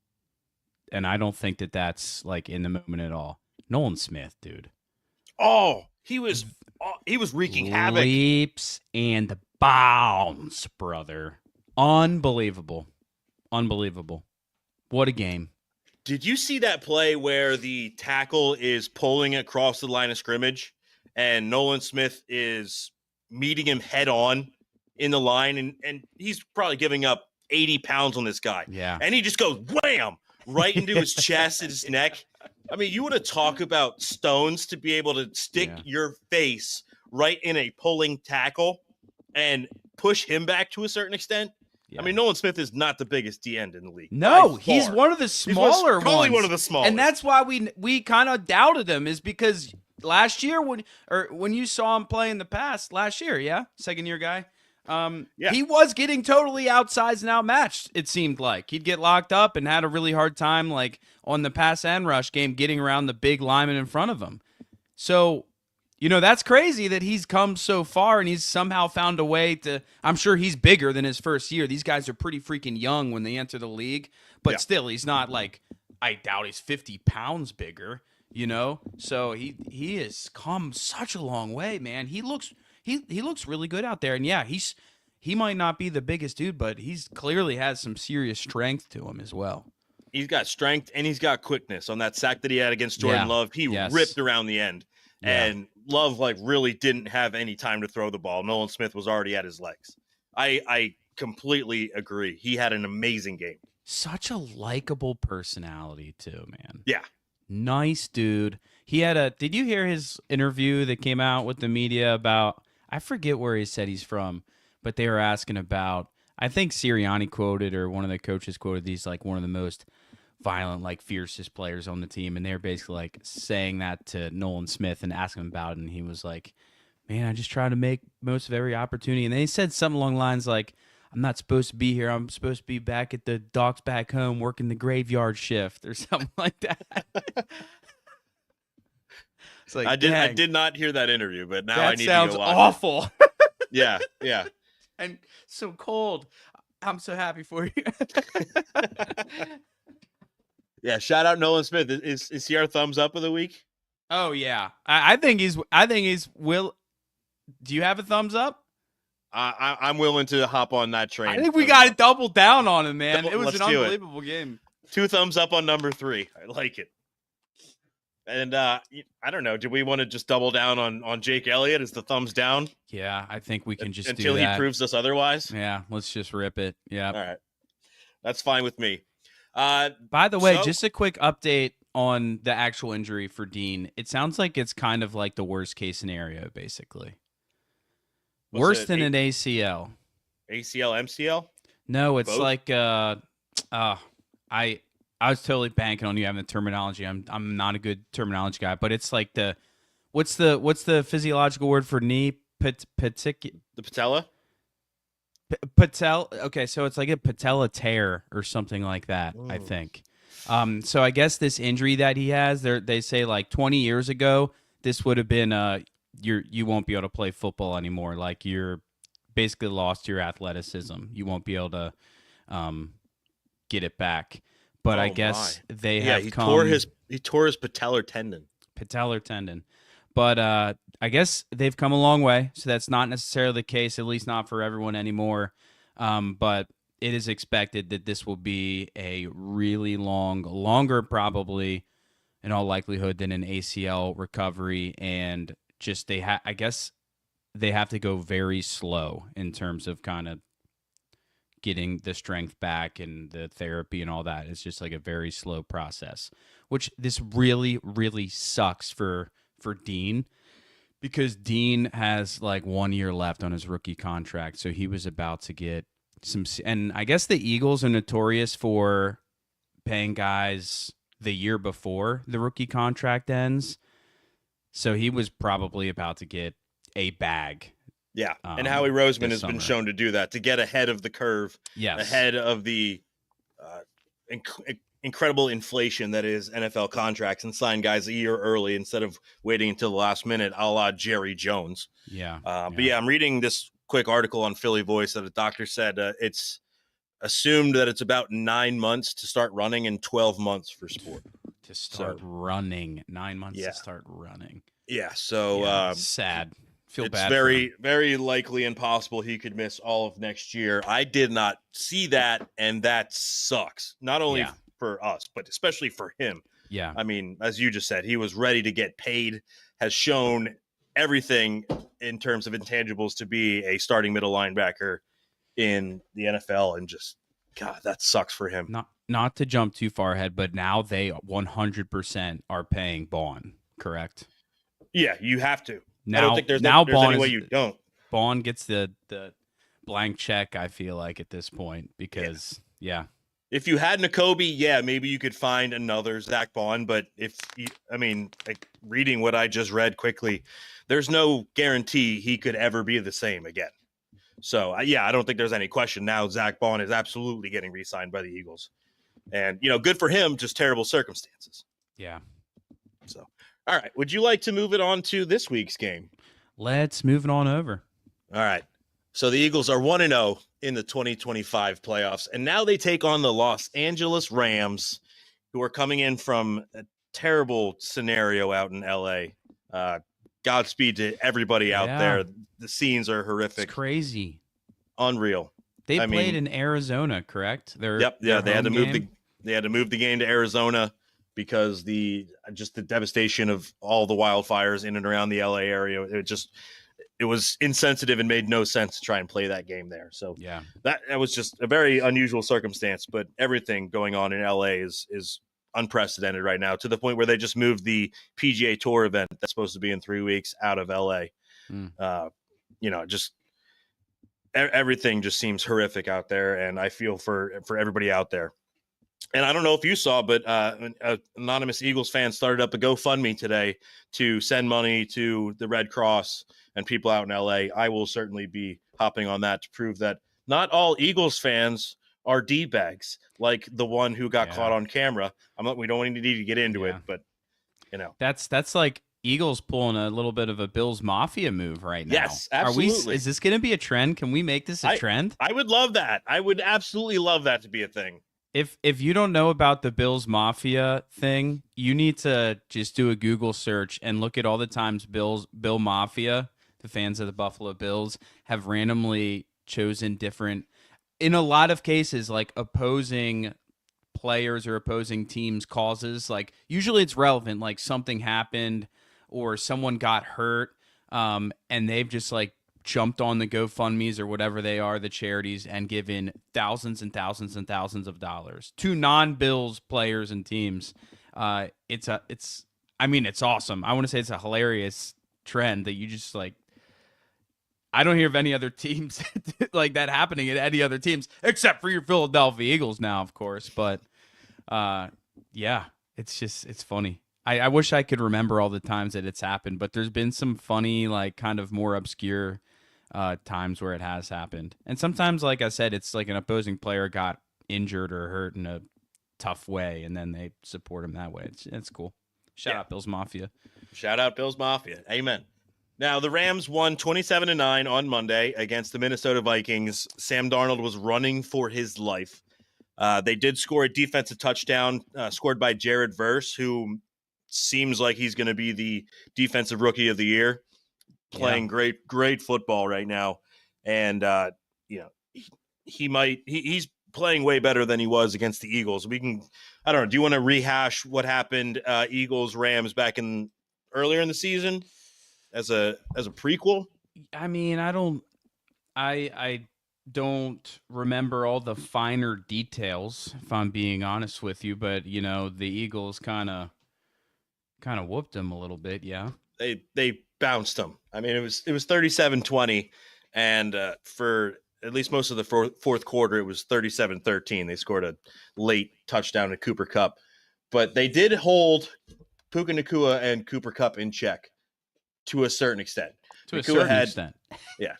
[SPEAKER 2] and I don't think that's like in the moment at all. Nolan Smith, dude.
[SPEAKER 1] Oh, he was wreaking havoc.
[SPEAKER 2] Leaps and bounds, brother. Unbelievable. What a game.
[SPEAKER 1] Did you see that play where the tackle is pulling across the line of scrimmage and Nolan Smith is meeting him head on in the line, and he's probably giving up 80 pounds on this guy.
[SPEAKER 2] Yeah.
[SPEAKER 1] And he just goes wham right into his chest and his neck. I mean, you want to talk about stones to be able to stick your face right in a pulling tackle and push him back to a certain extent. Yeah. I mean, Nolan Smith is not the biggest D end in the league.
[SPEAKER 2] No, he's one of the smaller ones.
[SPEAKER 1] Probably one of the smallest.
[SPEAKER 2] And that's why we kind of doubted him, is because last year when you saw him play in the past, last year, second year guy, he was getting totally outsized and outmatched, it seemed like. He'd get locked up and had a really hard time, like, on the pass and rush game, getting around the big lineman in front of him. So, that's crazy that he's come so far and he's somehow found a way to – I'm sure he's bigger than his first year. These guys are pretty freaking young when they enter the league. But still, he's not like – I doubt he's 50 pounds bigger, So he has come such a long way, man. He looks he looks really good out there. And yeah, he might not be the biggest dude, but he's clearly has some serious strength to him as well.
[SPEAKER 1] He's got strength and he's got quickness. On that sack that he had against Jordan Love, he ripped around the end. Yeah. And Love really didn't have any time to throw the ball. Nolan Smith was already at his legs. I completely agree. He had an amazing game.
[SPEAKER 2] Such a likable personality too, man.
[SPEAKER 1] Yeah.
[SPEAKER 2] Nice dude. He had did you hear his interview that came out with the media about, I forget where he said he's from, but they were asking about, I think Sirianni quoted, or one of the coaches quoted, he's like one of the most violent, fiercest players on the team. And they were basically saying that to Nolan Smith and asking him about it. And he was like, man, I just try to make most of every opportunity. And then he said something along the lines like, I'm not supposed to be here. I'm supposed to be back at the docks back home working the graveyard shift or something like that. It's like,
[SPEAKER 1] I did not hear that interview, but now I need to go watch it.
[SPEAKER 2] That sounds awful.
[SPEAKER 1] Yeah.
[SPEAKER 2] And so cold. I'm so happy for you.
[SPEAKER 1] Yeah, shout out Nolan Smith. Is he our thumbs up of the week?
[SPEAKER 2] Oh yeah, I think he's will. Do you have a thumbs up?
[SPEAKER 1] I'm willing to hop on that train.
[SPEAKER 2] I think we got to double down on him, man. It was an unbelievable game.
[SPEAKER 1] 2 thumbs up on number 3. I like it. And I don't know. Do we want to just double down on Jake Elliott as the thumbs down?
[SPEAKER 2] Yeah, I think we can just
[SPEAKER 1] until
[SPEAKER 2] do that.
[SPEAKER 1] He proves us otherwise.
[SPEAKER 2] Yeah, let's just rip it. Yeah.
[SPEAKER 1] All right, that's fine with me.
[SPEAKER 2] By the way, just a quick update on the actual injury for Dean. It sounds like it's kind of like the worst case scenario, basically. Worse than an ACL.
[SPEAKER 1] ACL, MCL?
[SPEAKER 2] No, it's both? Like I was totally banking on you having the terminology. I'm not a good terminology guy, but it's like what's the physiological word for knee?
[SPEAKER 1] The patella?
[SPEAKER 2] Okay, so it's like a patella tear or something like that, I think. So I guess this injury that he has, they say 20 years ago, this would have been you won't be able to play football anymore. Like, you're basically lost your athleticism. You won't be able to get it back. But I guess they have come.
[SPEAKER 1] He tore his patellar tendon.
[SPEAKER 2] But I guess they've come a long way, so that's not necessarily the case, at least not for everyone anymore. But it is expected that this will be a really longer probably, in all likelihood, than an ACL recovery. And just I guess they have to go very slow in terms of kind of getting the strength back and the therapy and all that. It's just like a very slow process, which this really, really sucks for Dean, because Dean has 1 year left on his rookie contract. So he was about to get and I guess the Eagles are notorious for paying guys the year before the rookie contract ends. So he was probably about to get a bag.
[SPEAKER 1] Yeah, and Howie Roseman has been shown to do that, to get ahead of the curve, ahead of the incredible inflation that is NFL contracts, and sign guys a year early instead of waiting until the last minute, a la Jerry Jones.
[SPEAKER 2] Yeah.
[SPEAKER 1] But yeah, I'm reading this quick article on Philly Voice that a doctor said it's assumed that it's about 9 months to start running and 12 months for sport.
[SPEAKER 2] To start running. 9 months to start running.
[SPEAKER 1] Yeah, so
[SPEAKER 2] sad. Feel
[SPEAKER 1] it's
[SPEAKER 2] bad.
[SPEAKER 1] Very, very likely and possible he could miss all of next year. I did not see that, and that sucks. Not only for us, but especially for him.
[SPEAKER 2] Yeah.
[SPEAKER 1] I mean, as you just said, he was ready to get paid, has shown everything in terms of intangibles to be a starting middle linebacker in the NFL, and just, God, that sucks for him.
[SPEAKER 2] Not to jump too far ahead, but now they 100% are paying Bond, correct?
[SPEAKER 1] Yeah, you have to.
[SPEAKER 2] Now,
[SPEAKER 1] I don't think there's any way you don't.
[SPEAKER 2] Bond gets the blank check, I feel like, at this point, because,
[SPEAKER 1] If you had Nakobe, maybe you could find another Zach Bond. But reading what I just read quickly, there's no guarantee he could ever be the same again. So, I don't think there's any question now. Zach Bond is absolutely getting re-signed by the Eagles. And, good for him, just terrible circumstances.
[SPEAKER 2] Yeah.
[SPEAKER 1] So, all right. Would you like to move it on to this week's game?
[SPEAKER 2] Let's move it on over.
[SPEAKER 1] All right. So the Eagles are 1-0 in the 2025 playoffs, and now they take on the Los Angeles Rams, who are coming in from a terrible scenario out in LA. Godspeed to everybody out
[SPEAKER 2] Yeah.
[SPEAKER 1] there. The scenes are
[SPEAKER 2] It's
[SPEAKER 1] horrific,
[SPEAKER 2] crazy.
[SPEAKER 1] unreal.
[SPEAKER 2] They
[SPEAKER 1] I
[SPEAKER 2] played
[SPEAKER 1] mean,
[SPEAKER 2] in Arizona, correct?
[SPEAKER 1] yep, yeah,
[SPEAKER 2] Their home game.
[SPEAKER 1] they had to move the game to Arizona because the devastation of all the wildfires in and around the LA area. It was insensitive and made no sense to try and play that game there. So
[SPEAKER 2] Yeah.
[SPEAKER 1] that was just a very unusual circumstance. But everything going on in LA is unprecedented right now, to the point where they just moved the PGA Tour event that's supposed to be in 3 weeks out of LA.
[SPEAKER 2] Mm.
[SPEAKER 1] Just everything just seems horrific out there, and I feel for everybody out there. And I don't know if you saw, but an anonymous Eagles fan started up a GoFundMe today to send money to the Red Cross and people out in LA. I will certainly be hopping on that to prove that not all Eagles fans are D-bags, like the one who got caught on camera. We don't need to get into it, but
[SPEAKER 2] that's like Eagles pulling a little bit of a Bills Mafia move right now.
[SPEAKER 1] Yes, absolutely.
[SPEAKER 2] Is this going to be a trend? Can we make this a trend?
[SPEAKER 1] I would love that. I would absolutely love that to be a thing.
[SPEAKER 2] If you don't know about the Bills Mafia thing, you need to just do a Google search and look at all the times Bill Mafia, the fans of the Buffalo Bills, have randomly chosen different, in a lot of cases, like opposing players or opposing teams' causes. Like usually it's relevant, like something happened or someone got hurt, and they've just like jumped on the GoFundMe's or whatever they are, the charities, and given thousands and thousands and thousands of dollars to non-Bills players and teams. It's awesome. I want to say it's a hilarious trend that you just like. I don't hear of any other teams like that happening at any other teams except for your Philadelphia Eagles now, of course. But yeah, it's funny. I wish I could remember all the times that it's happened, but there's been some funny, like kind of more obscure times where it has happened. And sometimes, like I said, it's like an opposing player got injured or hurt in a tough way, and then they support him that way. It's cool. Shout out Bills Mafia.
[SPEAKER 1] Shout out Bills Mafia. Amen. Now, the Rams won 27-9 on Monday against the Minnesota Vikings. Sam Darnold was running for his life. They did score a defensive touchdown scored by Jared Verse, who seems like he's going to be the defensive rookie of the year, playing great football right now. And, he's playing way better than he was against the Eagles. I don't know. Do you want to rehash what happened Eagles Rams back in earlier in the season as a prequel?
[SPEAKER 2] I mean, I don't remember all the finer details, if I'm being honest with you, but the Eagles kind of whooped them a little bit. Yeah.
[SPEAKER 1] They bounced them. I mean, it was 37-20, and for at least most of the fourth quarter, it was 37-13. They scored a late touchdown to Cooper Kupp, but they did hold Puka Nacua and Cooper Kupp in check to a certain extent. Yeah.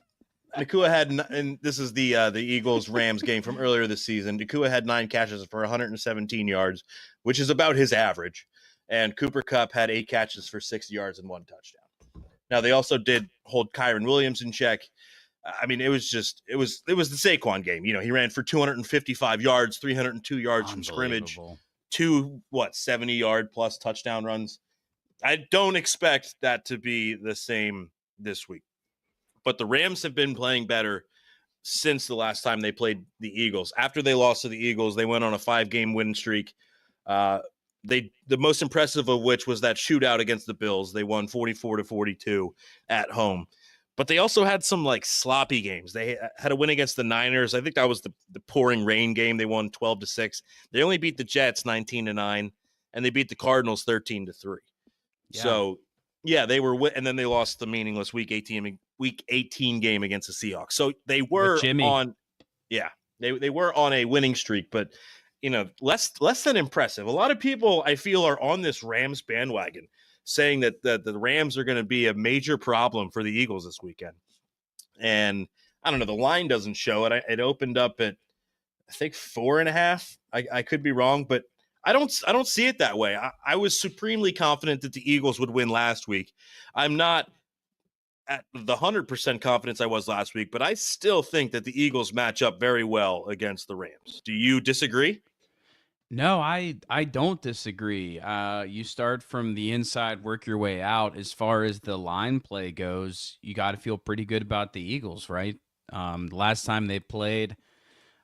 [SPEAKER 1] Nacua had, and this is the Eagles Rams game from earlier this season. Nacua had 9 catches for 117 yards, which is about his average. And Cooper Kupp had 8 catches for 60 yards and 1 touchdown. Now, they also did hold Kyron Williams in check. I mean, it was the Saquon game. He ran for 255 yards, 302 yards from scrimmage, 2 70-yard plus touchdown runs. I don't expect that to be the same this week. But the Rams have been playing better since the last time they played the Eagles. After they lost to the Eagles, they went on a 5-game win streak. The most impressive of which was that shootout against the Bills. They won 44-42 at home. But they also had some like sloppy games. They had a win against the Niners. I think that was the pouring rain game. They won 12-6. They only beat the Jets 19-9, and they beat the Cardinals 13-3. Yeah. So, yeah, they were, and then they lost the meaningless Week 18 game against the Seahawks. So they were on, they were on a winning streak, but less than impressive. A lot of people I feel are on this Rams bandwagon, saying that the Rams are going to be a major problem for the Eagles this weekend. And I don't know, the line doesn't show it. It opened up at, I think, 4.5. I could be wrong, but I don't see it that way. I was supremely confident that the Eagles would win last week. I'm not at the 100% confidence I was last week, but I still think that the Eagles match up very well against the Rams. Do you disagree?
[SPEAKER 2] No, I don't disagree. You start from the inside, work your way out. As far as the line play goes, you got to feel pretty good about the Eagles, right? Last time they played,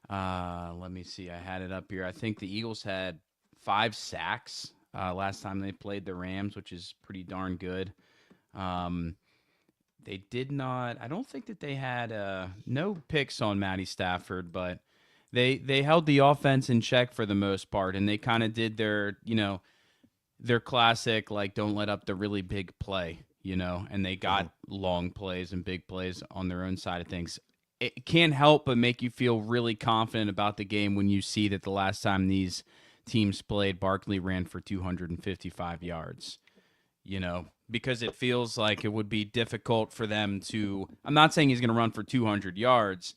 [SPEAKER 2] let me see, I had it up here. I think the Eagles had 5 sacks last time they played the Rams, which is pretty darn good. Um, they did not. I don't think that they had no picks on Matty Stafford, but they held the offense in check for the most part, and they kind of did their classic like don't let up the really big play, and they got long plays and big plays on their own side of things. It can't help but make you feel really confident about the game when you see that the last time these teams played, Barkley ran for 255 yards, because it feels like it would be difficult for them to. I'm not saying he's going to run for 200 yards,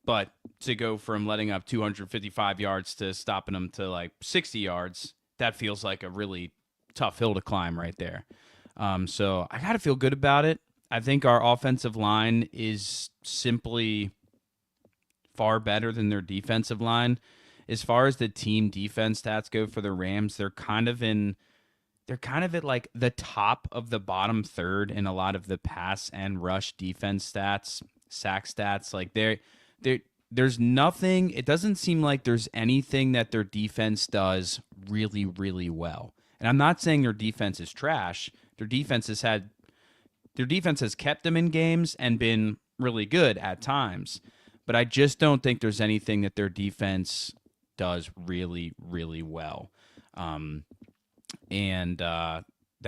[SPEAKER 2] but to go from letting up 255 yards to stopping them to like 60 yards, that feels like a really tough hill to climb right there. So I got to feel good about it. I think our offensive line is simply far better than their defensive line. As far as the team defense stats go for the Rams, they're kind of at like the top of the bottom third in a lot of the pass and rush defense stats, sack stats. Like there's nothing. It doesn't seem like there's anything that their defense does really, really well. And I'm not saying their defense is trash. Their defense has kept them in games and been really good at times. But I just don't think there's anything that their defense does really, really well. And that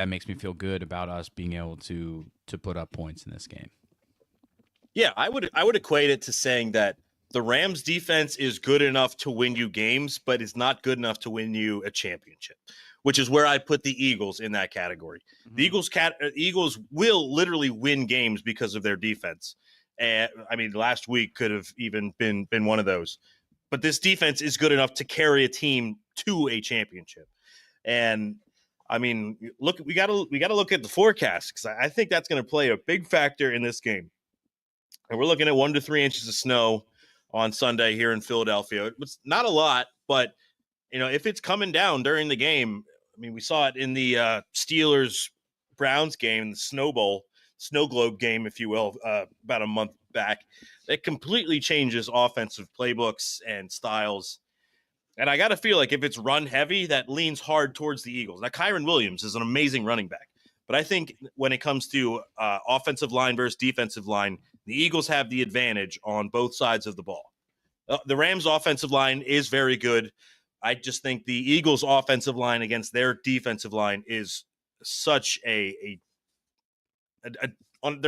[SPEAKER 2] makes me feel good about us being able to put up points in this game.
[SPEAKER 1] Yeah, I would equate it to saying that the Rams defense is good enough to win you games, but it's not good enough to win you a championship, which is where I put the Eagles in that category. Mm-hmm. The Eagles will literally win games because of their defense. And I mean, last week could have even been one of those. But this defense is good enough to carry a team to a championship. And I mean, look, we got to look at the forecast, because I think that's going to play a big factor in this game. And we're looking at 1 to 3 inches of snow on Sunday here in Philadelphia. It's not a lot, but if it's coming down during the game, I mean, we saw it in the Steelers-Browns game, the snow globe game, if you will, about a month back. That completely changes offensive playbooks and styles. And I got to feel like if it's run heavy, that leans hard towards the Eagles. Now, Kyron Williams is an amazing running back. But I think when it comes to offensive line versus defensive line, the Eagles have the advantage on both sides of the ball. The Rams' offensive line is very good. I just think the Eagles' offensive line against their defensive line is such they're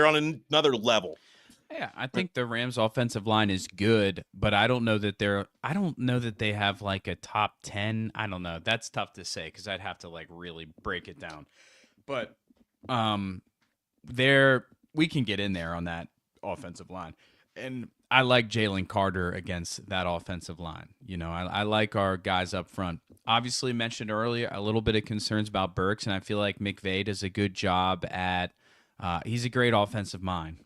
[SPEAKER 1] on another level.
[SPEAKER 2] Yeah, I think the Rams' offensive line is good, but I don't know that they have like a top 10. I don't know. That's tough to say because I'd have to like really break it down. But we can get in there on that offensive line. And I like Jalen Carter against that offensive line. I like our guys up front. Obviously, mentioned earlier, a little bit of concerns about Burks, and I feel like McVay does a good job at he's a great offensive mind.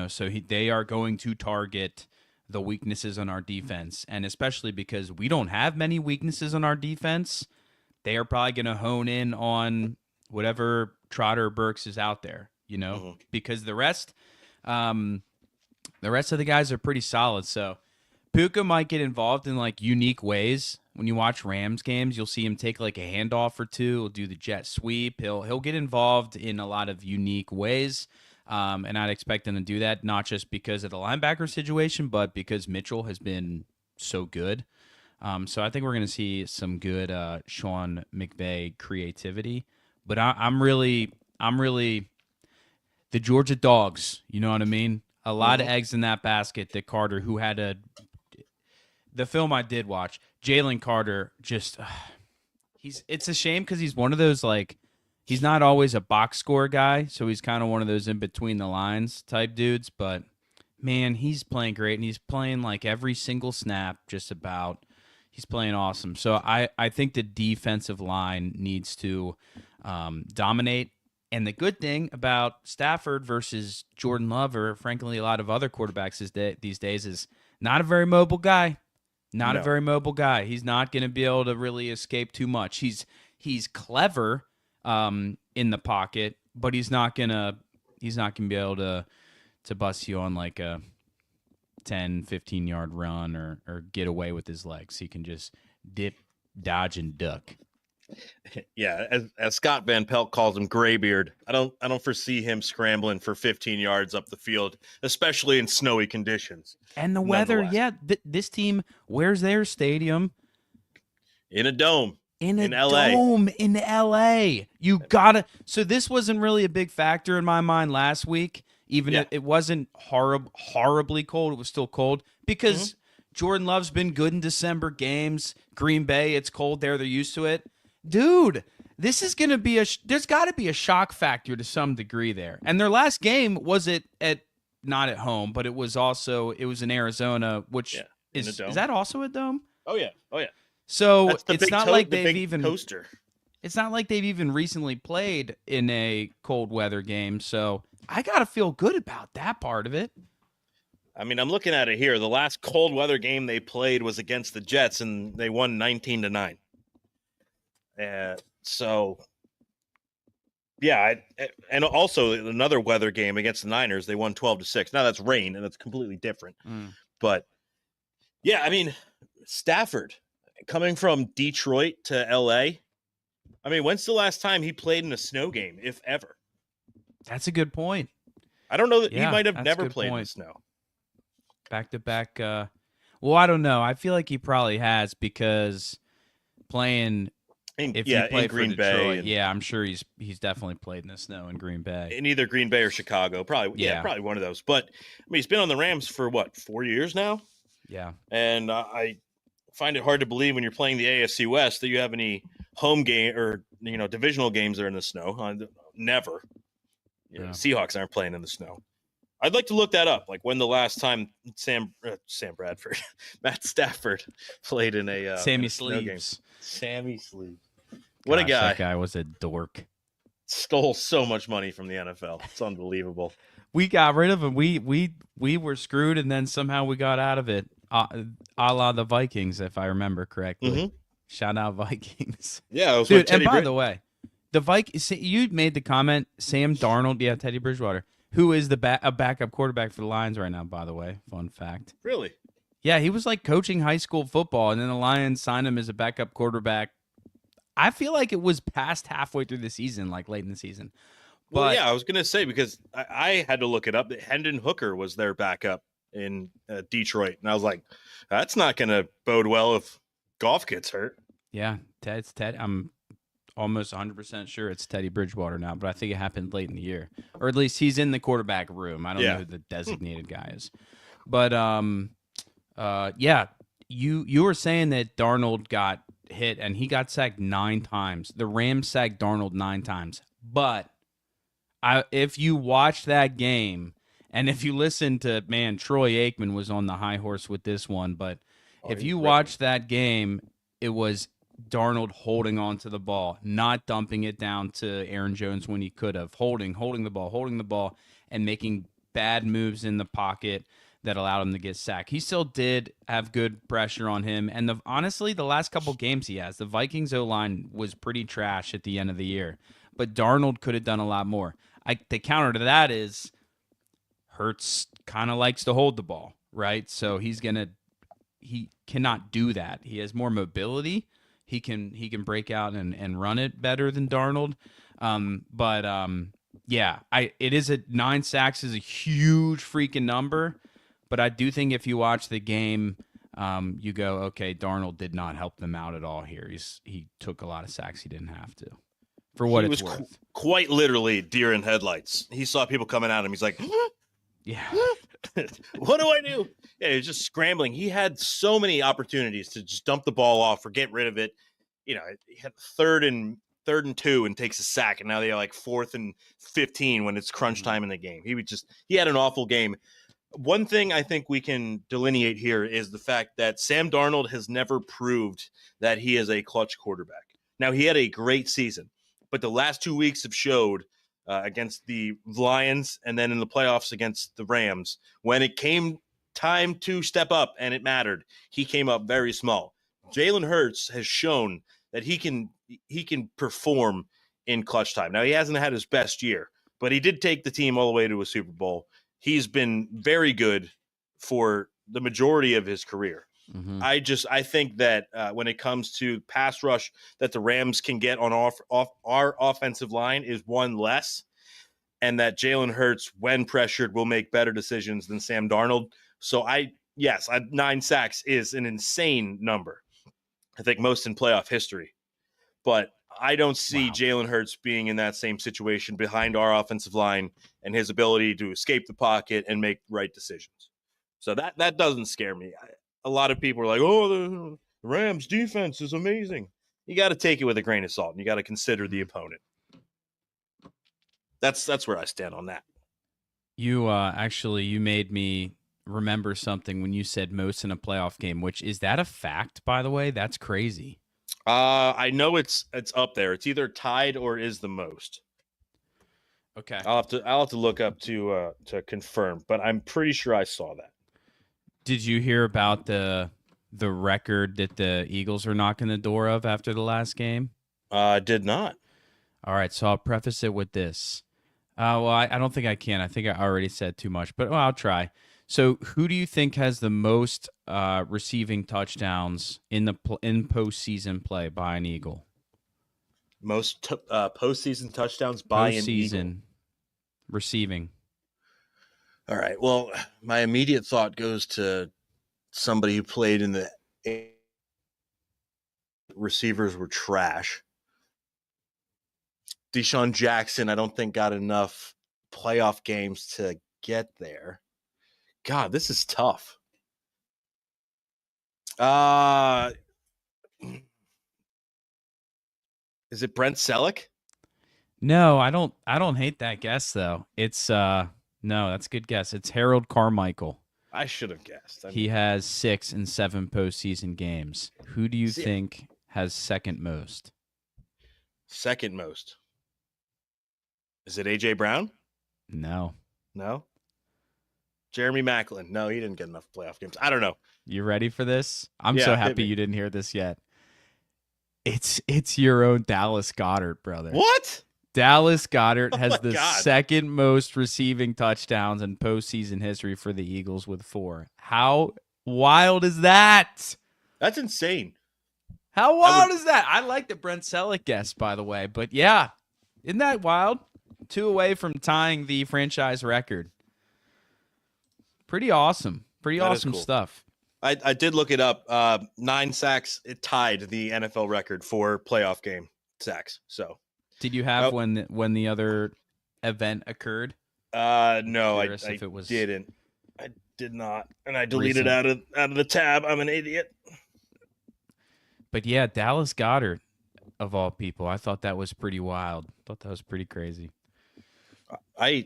[SPEAKER 2] So they are going to target the weaknesses on our defense, and especially because we don't have many weaknesses on our defense, they are probably going to hone in on whatever Trotter Burks is out there, because the rest of the guys are pretty solid. So Puka might get involved in like unique ways. When you watch Rams games, you'll see him take like a handoff or two. He'll do the jet sweep. He'll get involved in a lot of unique ways. And I'd expect him to do that, not just because of the linebacker situation, but because Mitchell has been so good. So I think we're going to see some good Sean McVay creativity. But I'm really the Georgia Dogs. You know what I mean? A lot of eggs in that basket that Carter, who had the film I did watch, Jalen Carter, just it's a shame because he's one of those like, he's not always a box score guy, so he's kind of one of those in between the lines type dudes. But man, he's playing great, and he's playing like every single snap, just about. He's playing awesome. So I think the defensive line needs to dominate. And the good thing about Stafford versus Jordan Love, or frankly a lot of other quarterbacks these days, is not a very mobile guy. Not a
[SPEAKER 1] No.
[SPEAKER 2] very mobile guy. He's not going to be able to really escape too much. He's clever in the pocket, but he's not gonna be able to bust you on like a 10, 15-yard run or get away with his legs. He can just dip, dodge, and duck.
[SPEAKER 1] Yeah, as Scott Van Pelt calls him, graybeard. I don't foresee him scrambling for 15 yards up the field, especially in snowy conditions.
[SPEAKER 2] And the weather,
[SPEAKER 1] Nonetheless,
[SPEAKER 2] yeah, this team wears their stadium
[SPEAKER 1] in a dome
[SPEAKER 2] in a
[SPEAKER 1] in LA.
[SPEAKER 2] dome in LA. You gotta. So this wasn't really a big factor in my mind last week. Even
[SPEAKER 1] Yeah.
[SPEAKER 2] if it wasn't horribly cold, it was still cold because Jordan Love's been good in December games. Green Bay, it's cold there; they're used to it. Dude, this is gonna be there's got to be a shock factor to some degree there. And their last game was at not at home, but it was in Arizona, which
[SPEAKER 1] Yeah, in a
[SPEAKER 2] is
[SPEAKER 1] dome.
[SPEAKER 2] that also a dome?
[SPEAKER 1] Oh yeah,
[SPEAKER 2] So
[SPEAKER 1] That's the
[SPEAKER 2] it's
[SPEAKER 1] big
[SPEAKER 2] not
[SPEAKER 1] to-
[SPEAKER 2] like
[SPEAKER 1] the
[SPEAKER 2] they've
[SPEAKER 1] big
[SPEAKER 2] even
[SPEAKER 1] coaster.
[SPEAKER 2] it's not like they've even recently played in a cold weather game. So I gotta feel good about that part of it.
[SPEAKER 1] I mean, I'm looking at it here. The last cold weather game they played was against the Jets, and they won 19-9. So, yeah, and also another weather game against the Niners, they won 12-6. Now that's rain, and that's completely different. But yeah, I mean, Stafford coming from Detroit to LA. I mean, when's the last time he played in a snow game, if ever?
[SPEAKER 2] That's a good point.
[SPEAKER 1] I don't know that he
[SPEAKER 2] Yeah,
[SPEAKER 1] might have
[SPEAKER 2] that's a
[SPEAKER 1] never
[SPEAKER 2] good
[SPEAKER 1] played in the
[SPEAKER 2] point.
[SPEAKER 1] snow.
[SPEAKER 2] Back to back. Well, I don't know. I feel like he probably has because playing. If you play
[SPEAKER 1] in Green
[SPEAKER 2] for
[SPEAKER 1] Bay,
[SPEAKER 2] Detroit,
[SPEAKER 1] and,
[SPEAKER 2] yeah, I'm sure he's definitely played in the snow in Green Bay.
[SPEAKER 1] in either Green Bay or Chicago, probably. Yeah,
[SPEAKER 2] Yeah.
[SPEAKER 1] probably one of those. But I mean, he's been on the Rams for what, 4 years now,
[SPEAKER 2] Yeah.
[SPEAKER 1] and I find it hard to believe when you're playing the AFC West that you have any home game or divisional games that are in the snow. Never.
[SPEAKER 2] Yeah.
[SPEAKER 1] Seahawks aren't playing in the snow. I'd like to look that up, like when the last time Sam Bradford, Matt Stafford played in a
[SPEAKER 2] Sammy
[SPEAKER 1] in a snow game.
[SPEAKER 2] Sleeves.
[SPEAKER 1] Sammy Sleeves. What a
[SPEAKER 2] Gosh,
[SPEAKER 1] guy.
[SPEAKER 2] That guy was a dork.
[SPEAKER 1] Stole so much money from the NFL. It's unbelievable.
[SPEAKER 2] We got rid of him. We were screwed, and then somehow we got out of it, a la the Vikings, if I remember correctly.
[SPEAKER 1] Mhm.
[SPEAKER 2] Shout out Vikings,
[SPEAKER 1] Yeah, it was
[SPEAKER 2] dude. And by the way, the Vikings. You made the comment, Sam Darnold, yeah, Teddy Bridgewater, who is a backup quarterback for the Lions right now. By the way, fun fact.
[SPEAKER 1] Really?
[SPEAKER 2] Yeah, he was like coaching high school football, and then the Lions signed him as a backup quarterback. I feel like it was past halfway through the season, like late in the season. But
[SPEAKER 1] Well, yeah, I was going to say, because I had to look it up, that Hendon Hooker was their backup in Detroit. And I was like, that's not going to bode well if Goff gets hurt.
[SPEAKER 2] yeah, it's Ted. I'm almost 100% sure it's Teddy Bridgewater now, but I think it happened late in the year, or at least he's in the quarterback room. I don't know who the designated guy is, but yeah, you were saying that Darnold got hit and he got sacked 9 times. The Rams sacked Darnold 9 times, but if you watch that game and if you listen to Troy Aikman was on the high horse with this one, but if you watch that game, it was Darnold holding on to the ball, not dumping it down to Aaron Jones when he could have, holding the ball, and making bad moves in the pocket that allowed him to get sacked. He still did have good pressure on him, and honestly, the last couple games he has, the Vikings O-line was pretty trash at the end of the year, but Darnold could have done a lot more. The counter to that is Hurts kind of likes to hold the ball, right? So he cannot do that. He has more mobility. He can break out and run it better than Darnold. Yeah, it is 9 sacks is a huge freaking number, but I do think if you watch the game, you go, okay, Darnold did not help them out at all here. He took a lot of sacks he didn't have to. For what it's worth.
[SPEAKER 1] Quite literally deer in headlights. He saw people coming at him. He's like,
[SPEAKER 2] yeah.
[SPEAKER 1] What do I do? Yeah, he was just scrambling. He had so many opportunities to just dump the ball off or get rid of it. He had third and 2 and takes a sack, and now they are like 4th and 15 when it's crunch time in the game. He had an awful game. One thing I think we can delineate here is the fact that Sam Darnold has never proved that he is a clutch quarterback. Now, he had a great season, but the last 2 weeks have showed against the Lions and then in the playoffs against the Rams, when it came time to step up, and it mattered. He came up very small. Jalen Hurts has shown that he can perform in clutch time. Now, he hasn't had his best year, but he did take the team all the way to a Super Bowl. He's been very good for the majority of his career.
[SPEAKER 2] Mm-hmm.
[SPEAKER 1] I think that when it comes to pass rush that the Rams can get on off our offensive line is one less, and that Jalen Hurts, when pressured, will make better decisions than Sam Darnold. So 9 sacks is an insane number. I think most in playoff history. But I don't see Jalen Hurts being in that same situation behind our offensive line and his ability to escape the pocket and make right decisions. So that doesn't scare me. A lot of people are like, oh, the Rams defense is amazing. You got to take it with a grain of salt, and you got to consider the opponent. That's where I stand on that.
[SPEAKER 2] You you made me remember something when you said most in a playoff game, which is that a fact, by the way? That's crazy.
[SPEAKER 1] I know it's up there. It's either tied or is the most.
[SPEAKER 2] Okay.
[SPEAKER 1] I'll have to look up to confirm, but I'm pretty sure I saw that.
[SPEAKER 2] Did you hear about the record that the Eagles are knocking the door of after the last game?
[SPEAKER 1] Did not.
[SPEAKER 2] All right, so I'll preface it with this. Well, I don't think I can. I think I already said too much, but I'll try. So, who do you think has the most receiving touchdowns in postseason play by an Eagle?
[SPEAKER 1] Most postseason touchdowns by an Eagle.
[SPEAKER 2] Receiving.
[SPEAKER 1] All right. Well, my immediate thought goes to somebody who played in the receivers were trash. Deshaun Jackson, I don't think got enough playoff games to get there. God, this is tough. Is it Brent Selleck?
[SPEAKER 2] No, I don't hate that guess though. It's no, that's a good guess. It's Harold Carmichael.
[SPEAKER 1] I should have guessed.
[SPEAKER 2] He has 6 and 7 postseason games. Who do you think has second most?
[SPEAKER 1] Second most. Is it A.J. Brown?
[SPEAKER 2] No.
[SPEAKER 1] Jeremy Maclin? No, he didn't get enough playoff games. I don't know.
[SPEAKER 2] You ready for this? I'm so happy you didn't hear this yet. It's your own Dallas Goedert, brother.
[SPEAKER 1] What?
[SPEAKER 2] Dallas Goedert has the second most receiving touchdowns in postseason history for the Eagles with 4. How wild is that?
[SPEAKER 1] That's insane.
[SPEAKER 2] How wild is that? I like the Brent Selleck guess, by the way. But yeah, isn't that wild? 2 away from tying the franchise record. Pretty awesome. Pretty awesome stuff.
[SPEAKER 1] I did look it up. 9 sacks. It tied the NFL record for playoff game sacks. So.
[SPEAKER 2] Did you have when the other event occurred?
[SPEAKER 1] No, I didn't. I did not, and I deleted out of the tab. I'm an idiot.
[SPEAKER 2] But yeah, Dallas Goedert, of all people, I thought that was pretty wild. I thought that was pretty crazy.
[SPEAKER 1] I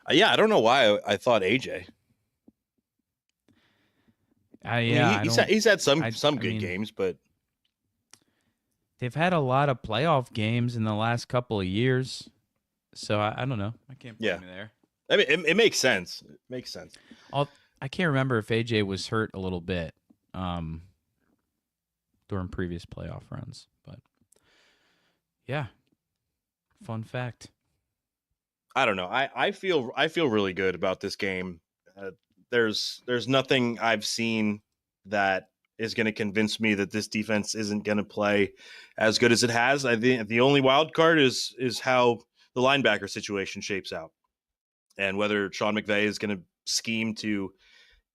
[SPEAKER 1] don't know why I thought AJ. He's had some good games, but.
[SPEAKER 2] They've had a lot of playoff games in the last couple of years, so I don't know. I can't blame you there.
[SPEAKER 1] I mean, it makes sense. It makes sense.
[SPEAKER 2] I can't remember if AJ was hurt a little bit during previous playoff runs, but yeah, fun fact.
[SPEAKER 1] I don't know. I feel really good about this game. There's nothing I've seen that is going to convince me that this defense isn't going to play as good as it has. I think the only wild card is how the linebacker situation shapes out, and whether Sean McVay is going to scheme to,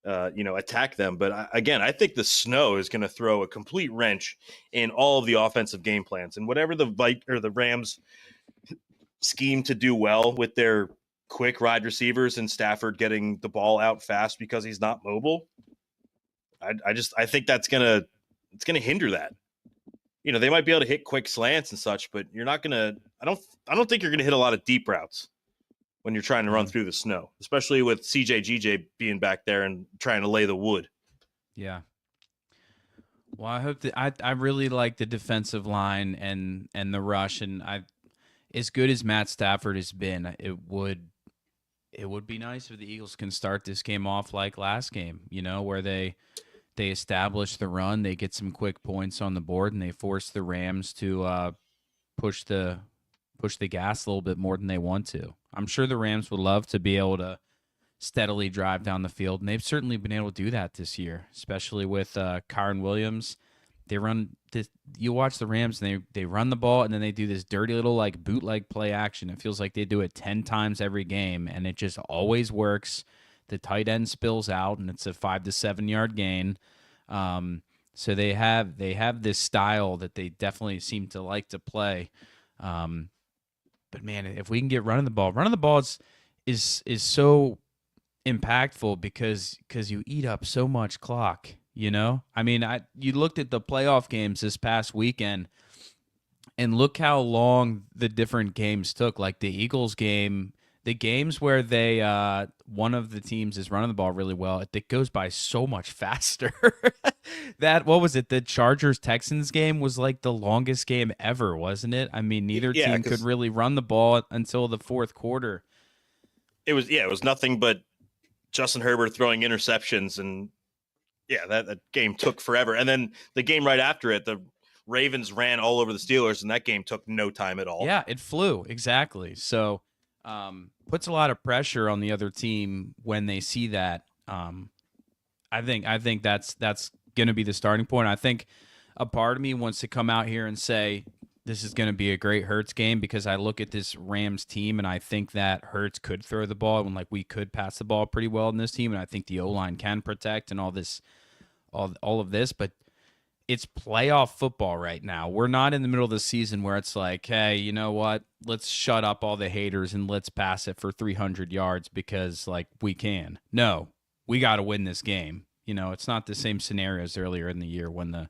[SPEAKER 1] attack them. But again, I think the snow is going to throw a complete wrench in all of the offensive game plans, and whatever the Rams scheme to do well with their quick ride receivers and Stafford getting the ball out fast because he's not mobile. I think it's gonna hinder that. They might be able to hit quick slants and such, but you're not gonna. I don't think you're gonna hit a lot of deep routes when you're trying to run through the snow, especially with CJ being back there and trying to lay the wood.
[SPEAKER 2] Yeah. Well, I hope that I really like the defensive line and the rush, and as good as Matt Stafford has been, it would It would be nice if the Eagles can start this game off like last game, where they establish the run, they get some quick points on the board, and they force the Rams to push the push the gas a little bit more than they want to. I'm sure the Rams would love to be able to steadily drive down the field, and they've certainly been able to do that this year, especially with Kyron Williams. They run this. You watch the Rams, and they run the ball, and then they do this dirty little like bootleg play action. It feels like they do it 10 times every game, and it just always works. The tight end spills out, and it's a 5 to 7 yard gain. So they have this style that they definitely seem to like to play. But man, if we can get running the ball is so impactful because you eat up so much clock. I mean, you looked at the playoff games this past weekend, and look how long the different games took. Like the Eagles game, the games where they one of the teams is running the ball really well, it goes by so much faster. What was it? The Chargers Texans game was like the longest game ever, wasn't it? I mean, neither team could really run the ball until the fourth quarter.
[SPEAKER 1] It was nothing but Justin Herbert throwing interceptions, and that game took forever. And then the game right after it, the Ravens ran all over the Steelers, and that game took no time at all.
[SPEAKER 2] Yeah, it flew. Exactly. So puts a lot of pressure on the other team when they see that. I think that's going to be the starting point. I think a part of me wants to come out here and say this is going to be a great Hurts game because I look at this Rams team and I think that Hurts could throw the ball and we could pass the ball pretty well in this team, and I think the O-line can protect and all of this, but it's playoff football right now. We're not in the middle of the season where it's like, hey, you know what? Let's shut up all the haters and let's pass it for 300 yards because we can. No, we got to win this game. It's not the same scenario as earlier in the year when the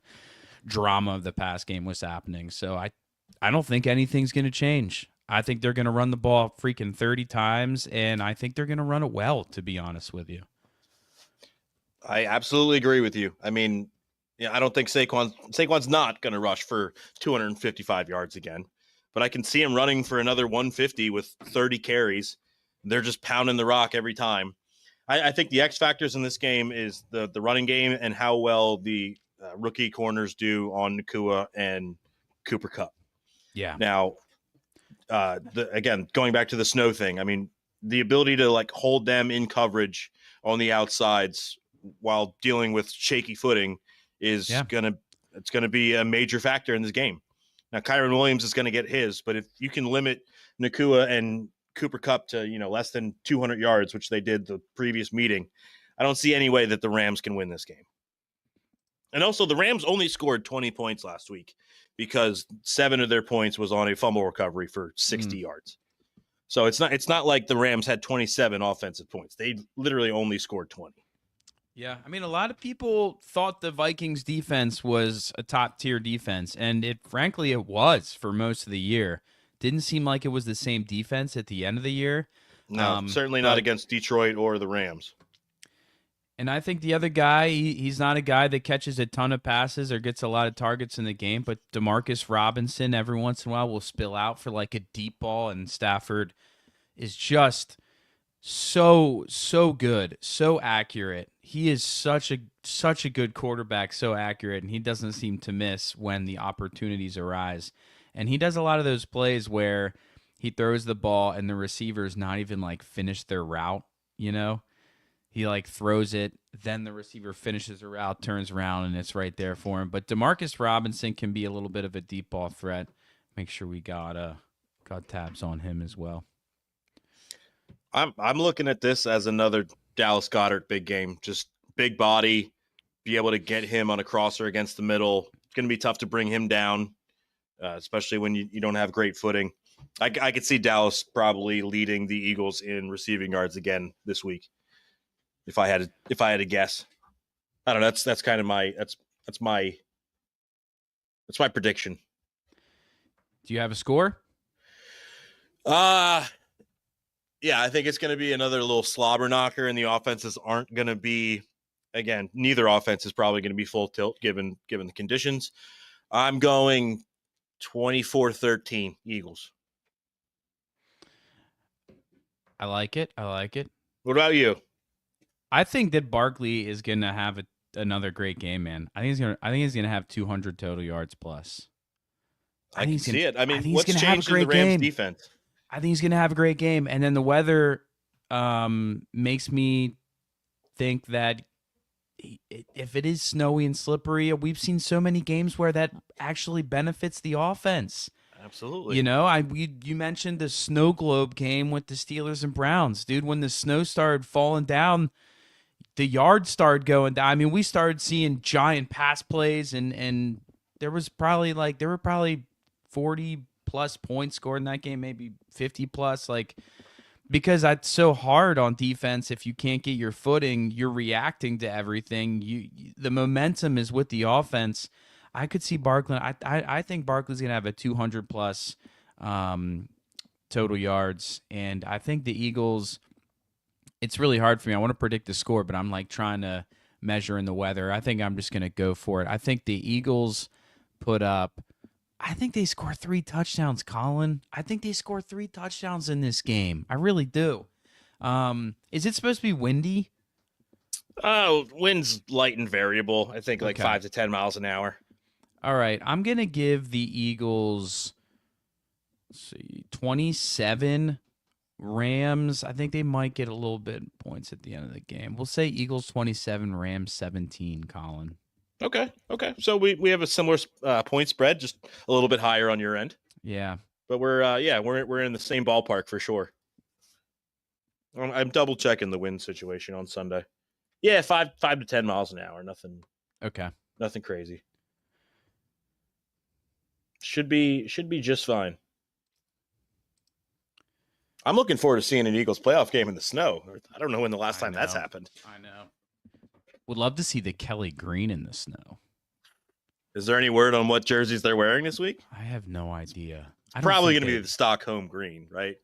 [SPEAKER 2] drama of the past game was happening. So I don't think anything's going to change. I think they're going to run the ball freaking 30 times, and I think they're going to run it well, to be honest with you.
[SPEAKER 1] I absolutely agree with you. I mean, I don't think Saquon's not going to rush for 255 yards again, but I can see him running for another 150 with 30 carries. They're just pounding the rock every time. I think the X factors in this game is the running game and how well the rookie corners do on Nakua and Cooper Kupp.
[SPEAKER 2] Yeah.
[SPEAKER 1] Now, again, going back to the snow thing, I mean, the ability to hold them in coverage on the outsides while dealing with shaky footing is gonna be a major factor in this game. Now, Kyron Williams is going to get his, but if you can limit Nakua and Cooper Kupp to less than 200 yards, which they did the previous meeting, I don't see any way that the Rams can win this game. And also, the Rams only scored 20 points last week because 7 of their points was on a fumble recovery for 60 yards. So it's not like the Rams had 27 offensive points. They literally only scored 20.
[SPEAKER 2] Yeah, I mean, a lot of people thought the Vikings defense was a top-tier defense, and frankly, it was for most of the year. Didn't seem like it was the same defense at the end of the year.
[SPEAKER 1] No, certainly not against Detroit or the Rams.
[SPEAKER 2] And I think the other guy, he's not a guy that catches a ton of passes or gets a lot of targets in the game, but Demarcus Robinson every once in a while will spill out for a deep ball, and Stafford is just so good, so accurate. He is such a good quarterback, so accurate, and he doesn't seem to miss when the opportunities arise. And he does a lot of those plays where he throws the ball and the receivers not even finish their route, He throws it, then the receiver finishes the route, turns around, and it's right there for him. But Demarcus Robinson can be a little bit of a deep ball threat. Make sure we got tabs on him as well.
[SPEAKER 1] I'm looking at this as another Dallas Goedert big game. Just big body, be able to get him on a crosser against the middle. It's going to be tough to bring him down, especially when you don't have great footing. I could see Dallas probably leading the Eagles in receiving yards again this week. If I had to guess, I don't know. That's kind of my prediction.
[SPEAKER 2] Do you have a score?
[SPEAKER 1] Yeah, I think it's going to be another little slobber knocker, and the offenses aren't going to be. Again, neither offense is probably going to be full tilt given the conditions. I'm going 24-13 Eagles.
[SPEAKER 2] I like it. I like it.
[SPEAKER 1] What about you?
[SPEAKER 2] I think that Barkley is gonna have another great game, man. I think he's gonna have 200 total yards plus. I
[SPEAKER 1] I
[SPEAKER 2] think
[SPEAKER 1] can
[SPEAKER 2] he's gonna.
[SPEAKER 1] see it. I
[SPEAKER 2] I
[SPEAKER 1] mean,
[SPEAKER 2] think he's
[SPEAKER 1] what's
[SPEAKER 2] gonna have a
[SPEAKER 1] changed in the
[SPEAKER 2] great
[SPEAKER 1] Rams
[SPEAKER 2] game.
[SPEAKER 1] defense?
[SPEAKER 2] I think he's gonna have a great game, and then the weather makes me think that if it is snowy and slippery, we've seen so many games where that actually benefits the offense.
[SPEAKER 1] Absolutely.
[SPEAKER 2] You mentioned the snow globe game with the Steelers and Browns, dude. When the snow started falling down, the yards started going down. I mean, we started seeing giant pass plays, and there were probably 40 plus points scored in that game, maybe 50 plus. Like, because that's so hard on defense. If you can't get your footing, you're reacting to everything. The momentum is with the offense. I could see Barkley. I think Barkley's gonna have a 200 plus total yards, and I think the Eagles. It's really hard for me. I want to predict the score, but I'm like trying to measure in the weather. I think I'm just gonna go for it. I think the Eagles put up. I think they score 3 touchdowns, Colin. I think they score 3 touchdowns in this game. I really do. Is it supposed to be windy?
[SPEAKER 1] Oh, wind's light and variable. I think like
[SPEAKER 2] Okay.
[SPEAKER 1] 5 to 10 miles an hour.
[SPEAKER 2] All right. I'm going to give the Eagles, let's see, 27. Rams, I think they might get a little bit points at the end of the game. We'll say Eagles 27, Rams 17, Colin.
[SPEAKER 1] Okay. So we have a similar point spread, just a little bit higher on your end.
[SPEAKER 2] Yeah.
[SPEAKER 1] But we're in the same ballpark for sure. I'm double checking the wind situation on Sunday. Yeah, 5 to 10 miles an hour. Nothing crazy. Should be just fine. I'm looking forward to seeing an Eagles playoff game in the snow. I don't know when the last time that's happened.
[SPEAKER 2] I know. Would love to see the Kelly Green in the snow.
[SPEAKER 1] Is there any word on what jerseys they're wearing this week?
[SPEAKER 2] I have no idea.
[SPEAKER 1] Probably going to be the Stockholm green, right?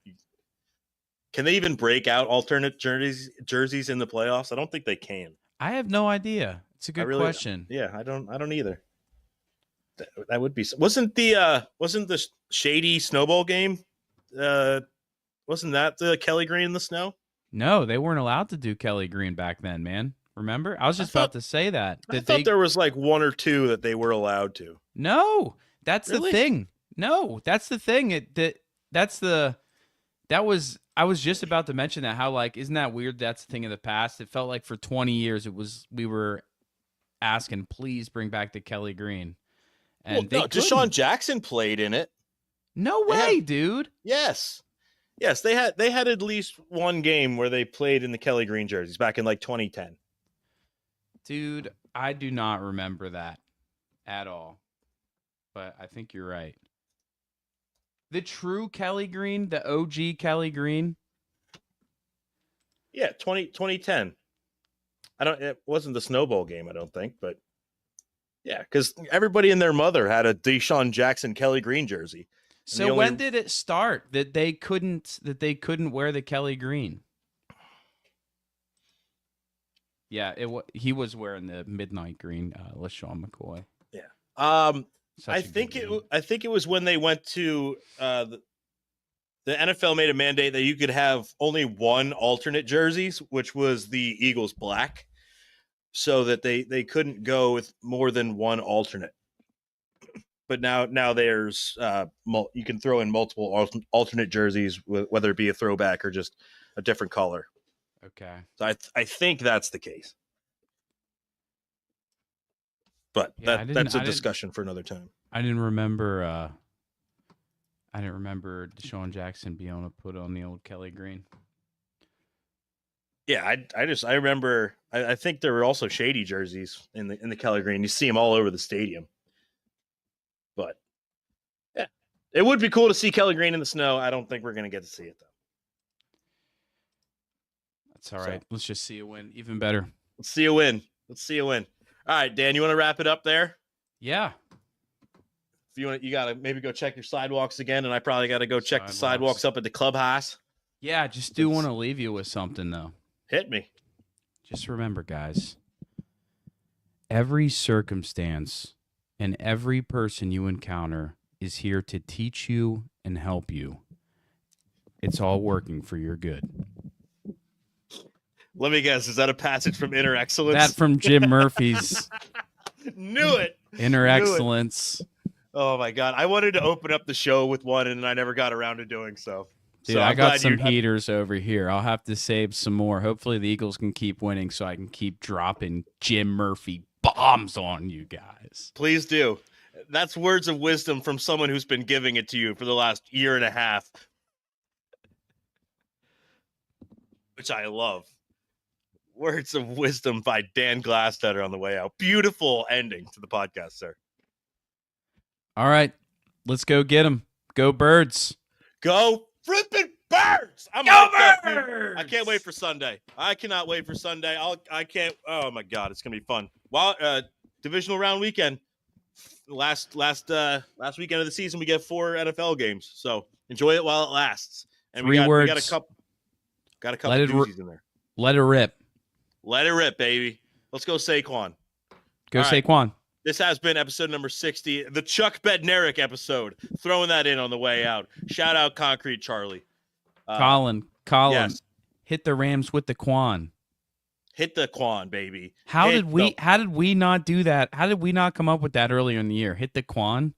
[SPEAKER 1] Can they even break out alternate jerseys in the playoffs? I don't think they can.
[SPEAKER 2] I have no idea. It's a good question.
[SPEAKER 1] Yeah, I don't either. That would be. Wasn't the shady snowball game? Wasn't that the Kelly Green in the snow?
[SPEAKER 2] No, they weren't allowed to do Kelly Green back then, man. Remember? I was just about to say that.
[SPEAKER 1] I thought there was like 1 or 2 that they were allowed to.
[SPEAKER 2] No, that's the thing. No, that's the thing. I was just about to mention that, how, like, isn't that weird? That's the thing of the past. It felt like for 20 years we were asking, please bring back the Kelly Green. And
[SPEAKER 1] Deshaun Jackson played in it.
[SPEAKER 2] No way, dude.
[SPEAKER 1] Yes, they had at least one game where they played in the Kelly Green jerseys back in like 2010.
[SPEAKER 2] Dude, I do not remember that at all. But I think you're right. The true Kelly Green, the OG Kelly Green.
[SPEAKER 1] Yeah, 2010. It wasn't the snowball game, I don't think, but yeah, because everybody and their mother had a Deshaun Jackson Kelly Green jersey.
[SPEAKER 2] So when did it start that they couldn't wear the Kelly Green? Yeah, he was wearing the midnight green, LaShawn McCoy.
[SPEAKER 1] Yeah. I think it was when they went to the NFL made a mandate that you could have only one alternate jerseys, which was the Eagles black, so that they couldn't go with more than one alternate. But now there's you can throw in multiple alternate jerseys, whether it be a throwback or just a different color.
[SPEAKER 2] Okay.
[SPEAKER 1] So I think that's the case. But that's a discussion for another time.
[SPEAKER 2] I didn't remember Deshaun Jackson being able to put on the old Kelly Green.
[SPEAKER 1] Yeah, I remember. I think there were also shady jerseys in the Kelly Green. You see them all over the stadium. But yeah, it would be cool to see Kelly Green in the snow. I don't think we're going to get to see it though.
[SPEAKER 2] That's all right. Let's just see a win. Even better.
[SPEAKER 1] Let's see a win. All right, Dan, you want to wrap it up there?
[SPEAKER 2] Yeah.
[SPEAKER 1] If you want, you got to maybe go check your sidewalks again, and I probably got to go check the sidewalks up at the clubhouse.
[SPEAKER 2] Yeah, just do want to leave you with something though.
[SPEAKER 1] Hit me.
[SPEAKER 2] Just remember, guys, every circumstance and every person you encounter is here to teach you and help you. It's all working for your good.
[SPEAKER 1] Let me guess. Is that a passage from Inner Excellence?
[SPEAKER 2] That from Jim Murphy's
[SPEAKER 1] Knew it.
[SPEAKER 2] Inner
[SPEAKER 1] Knew it.
[SPEAKER 2] Excellence.
[SPEAKER 1] Oh my God. I wanted to open up the show with one and I never got around to doing so.
[SPEAKER 2] Dude,
[SPEAKER 1] So
[SPEAKER 2] I
[SPEAKER 1] I'm
[SPEAKER 2] got
[SPEAKER 1] glad
[SPEAKER 2] some heaters over here. I'll have to save some more. Hopefully the Eagles can keep winning so I can keep dropping Jim Murphy bombs on you guys.
[SPEAKER 1] Please do. That's words of wisdom from someone who's been giving it to you for the last year and a half, which I love. Words of wisdom by Dan Glassstetter on the way out. Beautiful ending to the podcast, sir.
[SPEAKER 2] All right, let's go get them. Go Birds.
[SPEAKER 1] Go flipping Birds! I'm
[SPEAKER 2] Go
[SPEAKER 1] hyped
[SPEAKER 2] Birds!
[SPEAKER 1] up, I can't wait for Sunday. I cannot wait for Sunday. I can't. Oh my God, it's gonna be fun. Well, divisional round weekend. Last weekend of the season, we get 4 NFL games. So enjoy it while it lasts. And we got a couple doozies in there.
[SPEAKER 2] Let it rip.
[SPEAKER 1] Let it rip, baby. Let's go Saquon.
[SPEAKER 2] Go
[SPEAKER 1] All right.
[SPEAKER 2] Saquon.
[SPEAKER 1] This has been episode number 60, the Chuck Bednarik episode. Throwing that in on the way out. Shout out Concrete Charlie.
[SPEAKER 2] Colin,
[SPEAKER 1] yes.
[SPEAKER 2] Hit the Rams with the Quan.
[SPEAKER 1] Hit the Quan, baby.
[SPEAKER 2] How did we not do that? How did we not come up with that earlier in the year? Hit the Quan?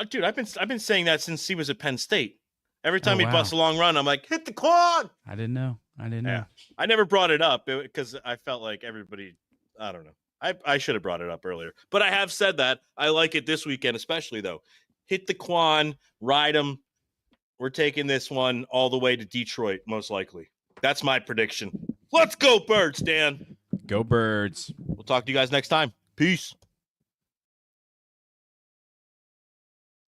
[SPEAKER 1] Dude, I've been saying that since he was at Penn State. Every time he busts a long run, I'm like, hit the Quan.
[SPEAKER 2] I didn't know.
[SPEAKER 1] I never brought it up because I felt like everybody, I don't know. I should have brought it up earlier. But I have said that. I like it this weekend, especially, though. Hit the Quan, ride him. We're taking this one all the way to Detroit, most likely. That's my prediction. Let's go, Birds, Dan.
[SPEAKER 2] Go Birds.
[SPEAKER 1] We'll talk to you guys next time. Peace.